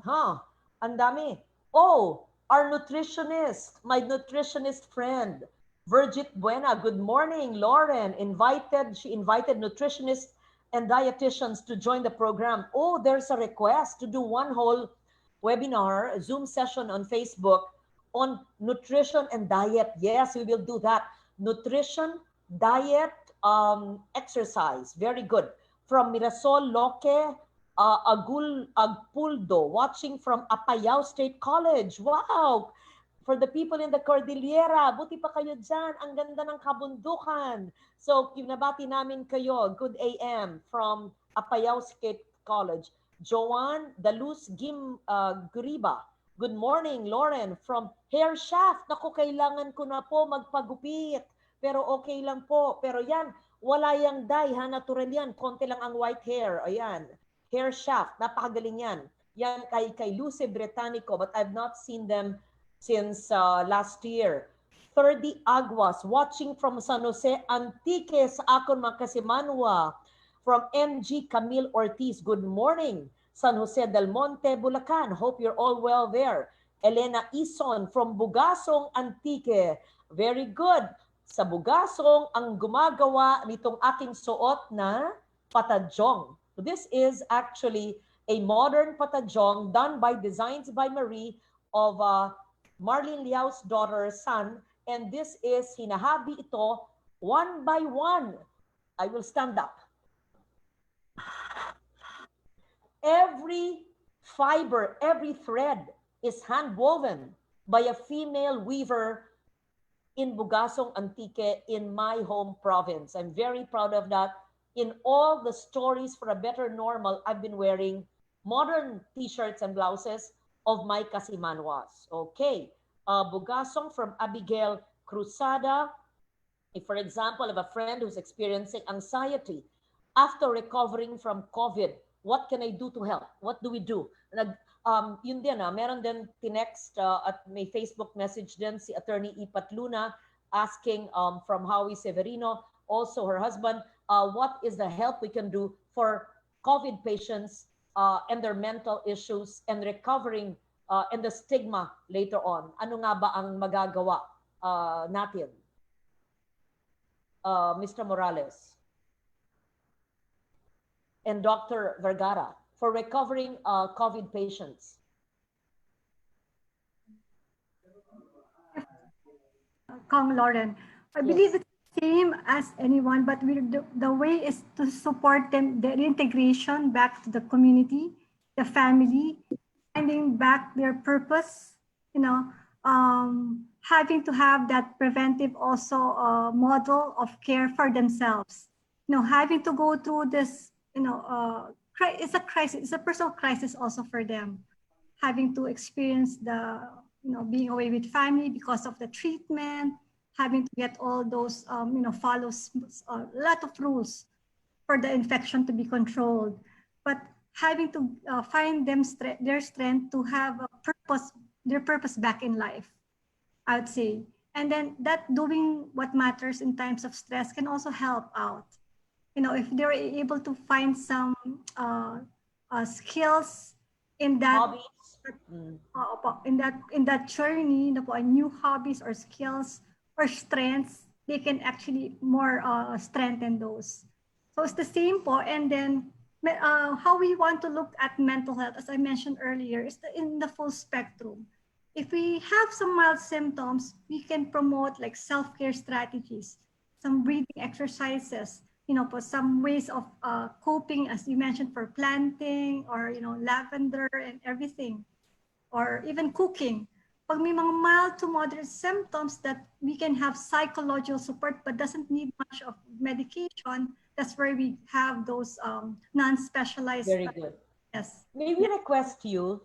dami. Oh, our nutritionist, my nutritionist friend, Virgit Buena, good morning, Lauren. She invited nutritionists and dietitians to join the program. Oh, there's a request to do one whole webinar, a Zoom session on Facebook on nutrition and diet. Yes, we will do that. Nutrition, diet, exercise. Very good. From Mirasol Loque, Agpuldo, watching from Apayao State College. Wow! For the people in the Cordillera, buti pa kayo dyan. Ang ganda ng kabundukan. So, kinabati namin kayo. Good AM from Apayao State College. Joanne Daluz Guriba. Good morning, Lauren, from Hair Shaft. Naku, kailangan ko na po magpagupit. Pero okay lang po. Pero yan, wala yang dye, ha? Natural yan. Konti lang ang white hair. Ayan. Hair Shaft. Napakagaling yan. Yan kay Luce Britannico, but I've not seen them since last year. 30 Aguas, watching from San Jose Antique sa akon Makasimanwa. From MG Camille Ortiz, good morning. San Jose del Monte, Bulacan. Hope you're all well there. Elena Ison from Bugasong Antique. Very good. Sa Bugasong, ang gumagawa nitong aking suot na patadyong. This is actually a modern patadyong done by Designs by Marie of Marlene Liao's daughter, son, and this is hinahabi ito one by one. I will stand up. Every fiber, every thread is hand woven by a female weaver in Bugasong Antique in my home province. I'm very proud of that. In all the stories for a better normal, I've been wearing modern t-shirts and blouses of my Kasimanwas. Okay. Bugasong from Abigail Cruzada. If, for example, of a friend who's experiencing anxiety after recovering from COVID, what can I do to help? What do we do? Yun din, meron din tinext at may Facebook message din si Attorney Ipat Luna asking from Howie Severino, also her husband, what is the help we can do for COVID patients and their mental issues and recovering and the stigma later on. Ano nga ba ang magagawa natin? Mr. Morales and Dr. Vergara for recovering COVID patients. Kong Lauren, I believe it's the same as anyone, but the way is to support them, their integration back to the community, the family, finding back their purpose, having to have that preventive also model of care for themselves. Having to go through this, it's a crisis, it's a personal crisis also for them. Having to experience the, being away with family because of the treatment, having to get all those, follow a lot of rules for the infection to be controlled. But having to find their strength to have a purpose, their purpose back in life, I would say. And then that doing what matters in times of stress can also help out. If they're able to find some skills in that, in that journey, new hobbies or skills or strengths, they can actually more strengthen those. So it's the same po. And then how we want to look at mental health, as I mentioned earlier, is in the full spectrum. If we have some mild symptoms, we can promote like self-care strategies, some breathing exercises, for some ways of coping, as you mentioned, for planting or, lavender and everything, or even cooking. Pag may mga mild to moderate symptoms that we can have psychological support but doesn't need much of medication, that's where we have those non-specialized. Very good. Yes. May we request you,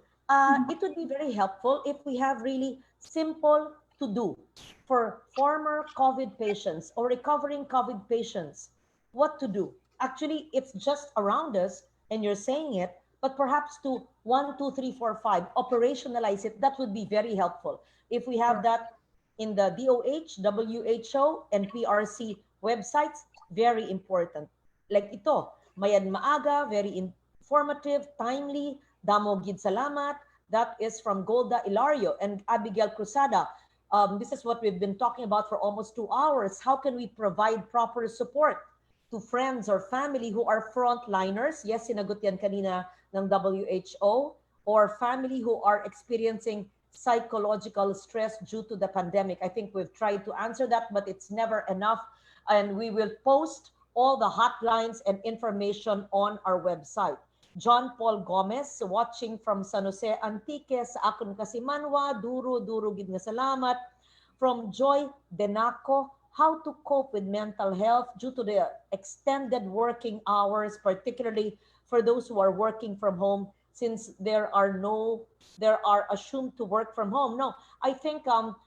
it would be very helpful if we have really simple to do for former COVID patients or recovering COVID patients, what to do. Actually, it's just around us and you're saying it, but perhaps to 1, 2, 3, 4, 5, operationalize it, that would be very helpful. If we have that in the DOH, WHO, and PRC websites, very important. Like ito, Mayad Maaga, very informative, timely. Damo gid salamat. That is from Golda Ilario and Abigail Cruzada. This is what we've been talking about for almost 2 hours. How can we provide proper support to friends or family who are frontliners? Yes, sinagot yan kanina ng WHO. Or family who are experiencing psychological stress due to the pandemic. I think we've tried to answer that, but it's never enough. And we will post all the hotlines and information on our website. John Paul Gomez, watching from San Jose Antique, sa akon kasimanwa, duro gid nga salamat. From Joy Denaco, how to cope with mental health due to the extended working hours, particularly for those who are working from home, since there are assumed to work from home. No, I think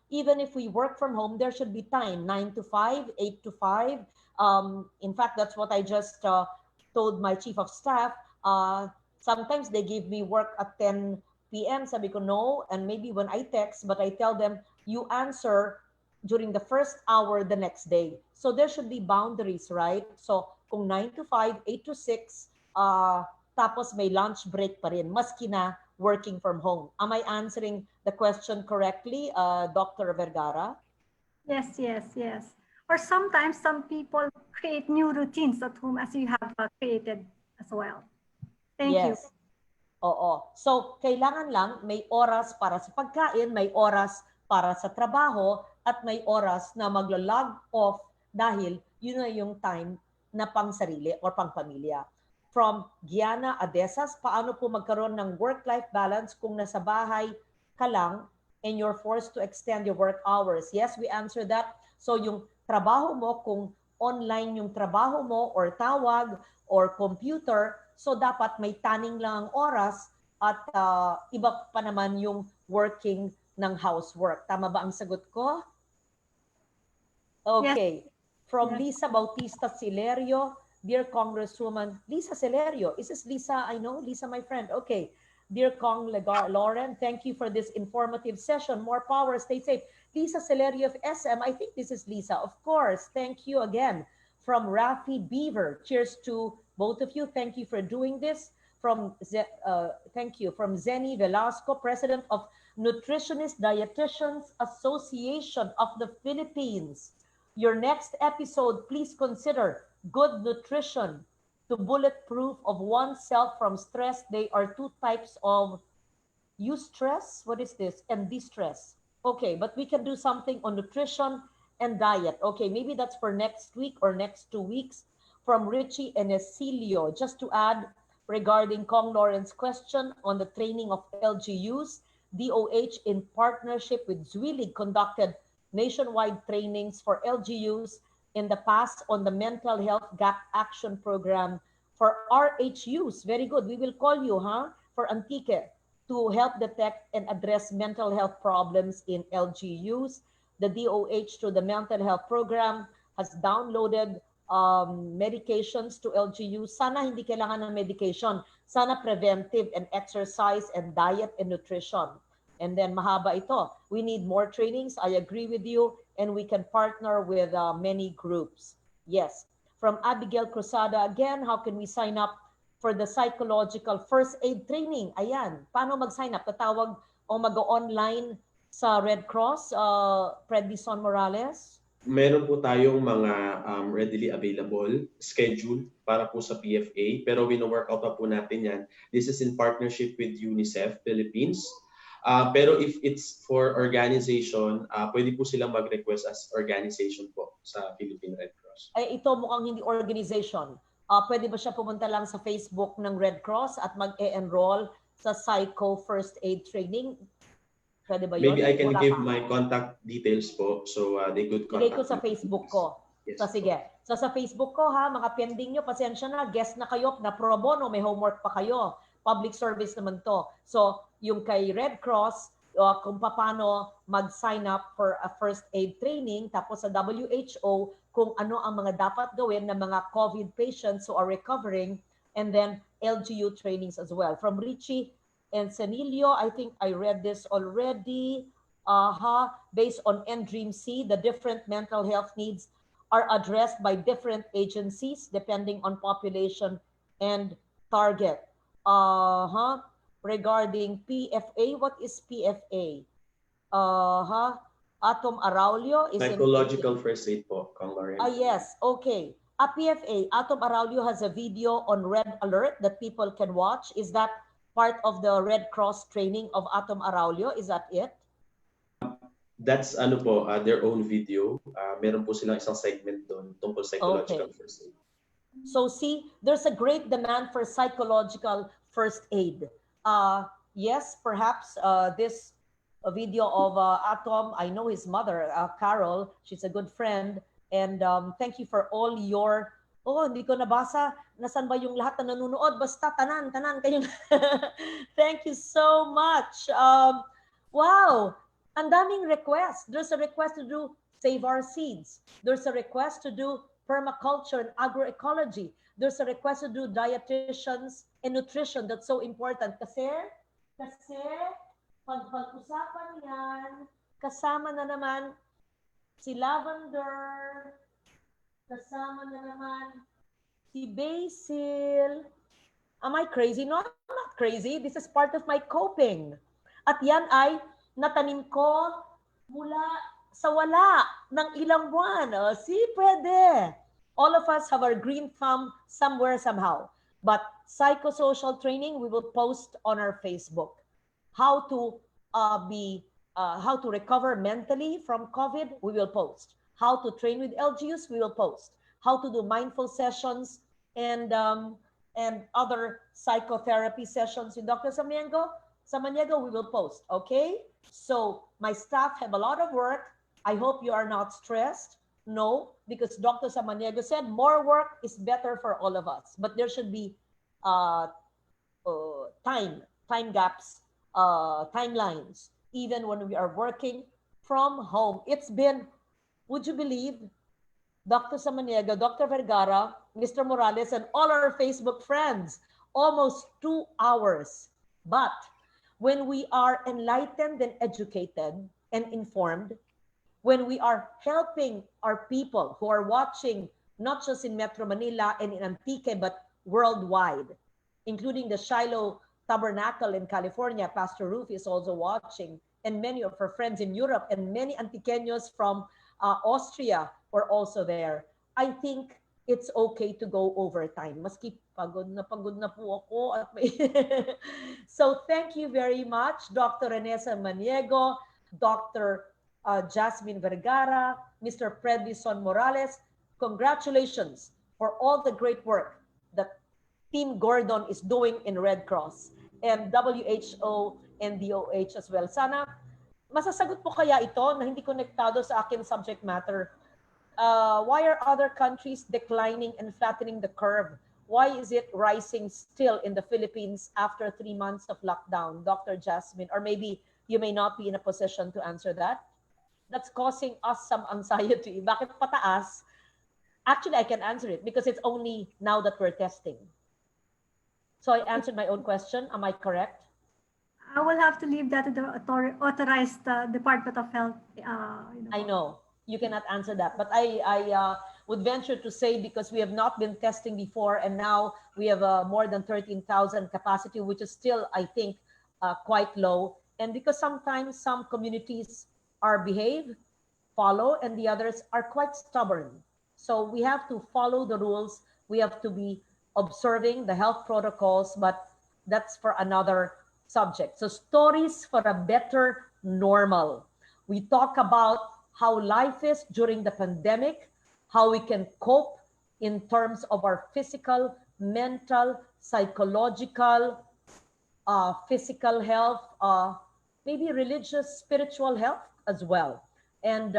even if we work from home, there should be time, 9 to 5, 8 to 5. In fact, that's what I just told my chief of staff. Sometimes they give me work at 10 p.m. Sabi ko no, and maybe when I text, but I tell them, you answer during the first hour the next day. So there should be boundaries, right? So kung 9 to 5, 8 to 6, tapos may lunch break pa rin, maski na working from home. Am I answering the question correctly, Dr. Vergara? Yes. Or sometimes some people create new routines at home, as you have created as well. Thank you. Oo. So, kailangan lang may oras para sa pagkain, may oras para sa trabaho, at may oras na magla-log off dahil yun na yung time na pang sarili or pang pamilya. From Gianna Adesas, paano po magkaroon ng work-life balance kung nasa bahay ka lang and you're forced to extend your work hours? Yes, we answer that. So yung trabaho mo, kung online yung trabaho mo or tawag or computer, so dapat may taning lang ang oras at iba pa naman yung working ng housework. Tama ba ang sagot ko? Okay. Yes. From Lisa Bautista Silerio, dear Congresswoman, Lisa Silerio. Is this Lisa? I know, Lisa, my friend. Okay. Dear Cong Lauren, thank you for this informative session. More power, stay safe. Lisa Celerio of SM, I think this is Lisa. Of course, thank you again. From Rafi Beaver, cheers to both of you. Thank you for doing this. Thank you. From Zeni Velasco, President of Nutritionist Dietitians Association of the Philippines. Your next episode, please consider good nutrition to bulletproof of oneself from stress. They are two types of eustress, what is this, and distress. Okay, but we can do something on nutrition and diet. Okay, maybe that's for next week or next 2 weeks. From Richie and Esilio, just to add regarding Kong Lauren's question on the training of LGUs, DOH in partnership with Zwillig conducted nationwide trainings for LGUs in the past on the Mental Health Gap Action Program for RHUs. Very good. We will call you, for Antique to help detect and address mental health problems in LGUs. The DOH through the Mental Health Program has downloaded medications to LGUs. Sana hindi kailangan ng medication. Sana preventive and exercise and diet and nutrition. And then mahaba ito. We need more trainings. I agree with you. And we can partner with many groups. Yes. From Abigail Cruzada, again, how can we sign up for the psychological first aid training? Ayan. Paano mag-sign up? Tatawag o mag-online sa Red Cross, Predison Morales? Meron po tayong mga readily available schedule para po sa PFA, pero wino-work out pa po natin yan. This is in partnership with UNICEF Philippines. Pero if it's for organization, pwede po silang mag-request as organization po sa Philippine Red Cross. Ay, ito mukhang hindi organization. Pwede ba siya pumunta lang sa Facebook ng Red Cross at mag-e-enroll sa Psycho First Aid Training? Pwede ba yun? Maybe I can Wala give pa. my contact details po so they could Ilagay contact ko sa me. Facebook ko. Yes, So sige. So sa Facebook ko ha, mga pending nyo, pasensya na, guest na kayo, na pro bono, may homework pa kayo. Public service naman to. So yung kay Red Cross, kung paano mag-sign up for a first aid training, tapos sa WHO, kung ano ang mga dapat gawin ng mga COVID patients who are recovering, and then LGU trainings as well. From Richie and Senilio, I think I read this already. Based on NDREAM-C, the different mental health needs are addressed by different agencies depending on population and target. Regarding PFA, what is PFA? Atom Araulio is Psychological first aid po, Kang Lauren. yes, okay. PFA, Atom Araulio has a video on Red Alert that people can watch. Is that part of the Red Cross training of Atom Araulio? Is that it? That's ano po, their own video. Meron po silang isang segment doon tungkol psychological first aid. So see, there's a great demand for psychological first aid. Yes, perhaps this video of Atom, I know his mother, Carol, she's a good friend. And thank you for all your, hindi ko nabasa, nasan ba yung lahat na nanonood? Basta tanan kayo. Thank you so much. Wow. Ang daming request. There's a request to do Save Our Seeds. There's a request to do permaculture and agroecology. There's a request to do dietitians and nutrition. That's so important. Kasi pag-usapan yan, kasama na naman si Lavender, kasama na naman si Basil. Am I crazy? No, I'm not crazy. This is part of my coping. At yan ay natanim ko mula sa wala ng ilang buwan. Pwede. All of us have our green thumb somewhere, somehow. But psychosocial training, we will post on our Facebook. How to recover mentally from COVID, we will post. How to train with LGUs, we will post. How to do mindful sessions and other psychotherapy sessions with Dr. Samaniego, we will post, okay? So my staff have a lot of work. I hope you are not stressed. No, because Dr. Samaniego said more work is better for all of us. But there should be time gaps, timelines, even when we are working from home. It's been, would you believe, Dr. Samaniego, Dr. Vergara, Mr. Morales, and all our Facebook friends, almost 2 hours. But when we are enlightened and educated and informed, when we are helping our people who are watching, not just in Metro Manila and in Antique, but worldwide, including the Shiloh Tabernacle in California, Pastor Ruth is also watching, and many of her friends in Europe, and many Antiqueños from Austria were also there. I think it's okay to go overtime. Maski pagod na po ako. At may So thank you very much, Dr. Renesa Maniego, Dr. Jasmine Vergara, Mr. Predvison Morales. Congratulations for all the great work that Team Gordon is doing in Red Cross and WHO and DOH as well. Sana masasagot po kaya ito na hindi konektado sa akin subject matter. Why are other countries declining and flattening the curve? Why is it rising still in the Philippines after 3 months of lockdown? Dr. Jasmine, or maybe you may not be in a position to answer that. That's causing us some anxiety. Bakit pataas? Actually, I can answer it because it's only now that we're testing. So I answered my own question. Am I correct? I will have to leave that to the authorized Department of Health. I know. You cannot answer that. But I would venture to say, because we have not been testing before, and now we have more than 13,000 capacity, which is still, I think, quite low. And because sometimes some communities are behave, follow and the others are quite stubborn. So we have to follow the rules. We have to be observing the health protocols, but that's for another subject. So stories for a better normal. We talk about how life is during the pandemic, how we can cope in terms of our physical, mental, psychological, physical health, maybe religious, spiritual health as well. And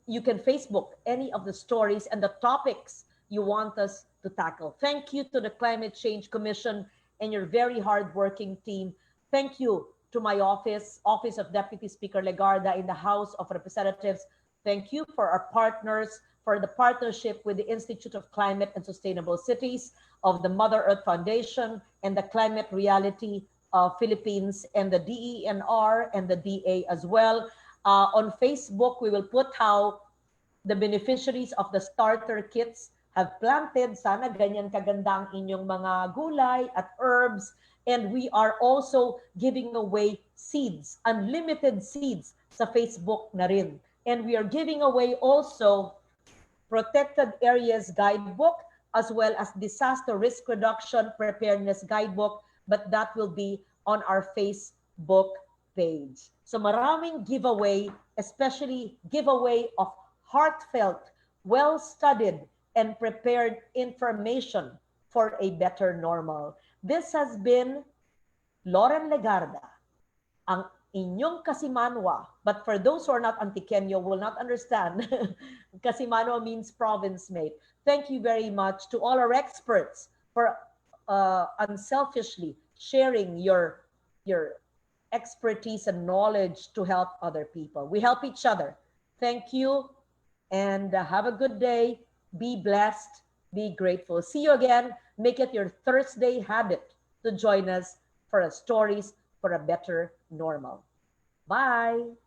you can Facebook any of the stories and the topics you want us to tackle. Thank you to the Climate Change Commission and your very hardworking team. Thank you to my Office of Deputy Speaker Legarda in the House of Representatives. Thank you for our partners, for the partnership with the Institute of Climate and Sustainable Cities, of the Mother Earth Foundation, and the Climate Reality Philippines, and the DENR and the DA as well. On Facebook, we will put how the beneficiaries of the starter kits have planted. Sana ganyan kaganda ang inyong mga gulay at herbs. And we are also giving away seeds, unlimited seeds sa Facebook na rin. And we are giving away also Protected Areas Guidebook as well as Disaster Risk Reduction Preparedness Guidebook, but that will be on our Facebook page. So maraming giveaway, especially giveaway of heartfelt, well-studied, and prepared information for a better normal. This has been Lauren Legarda, ang inyong Kasimanwa. But for those who are not Antiqueño will not understand, Kasimanwa means province mate. Thank you very much to all our experts for unselfishly sharing your expertise and knowledge to help other people. We help each other. Thank you, and have a good day. Be blessed. Be grateful. See you again. Make it your Thursday habit to join us for Stories for a Better Normal. Bye.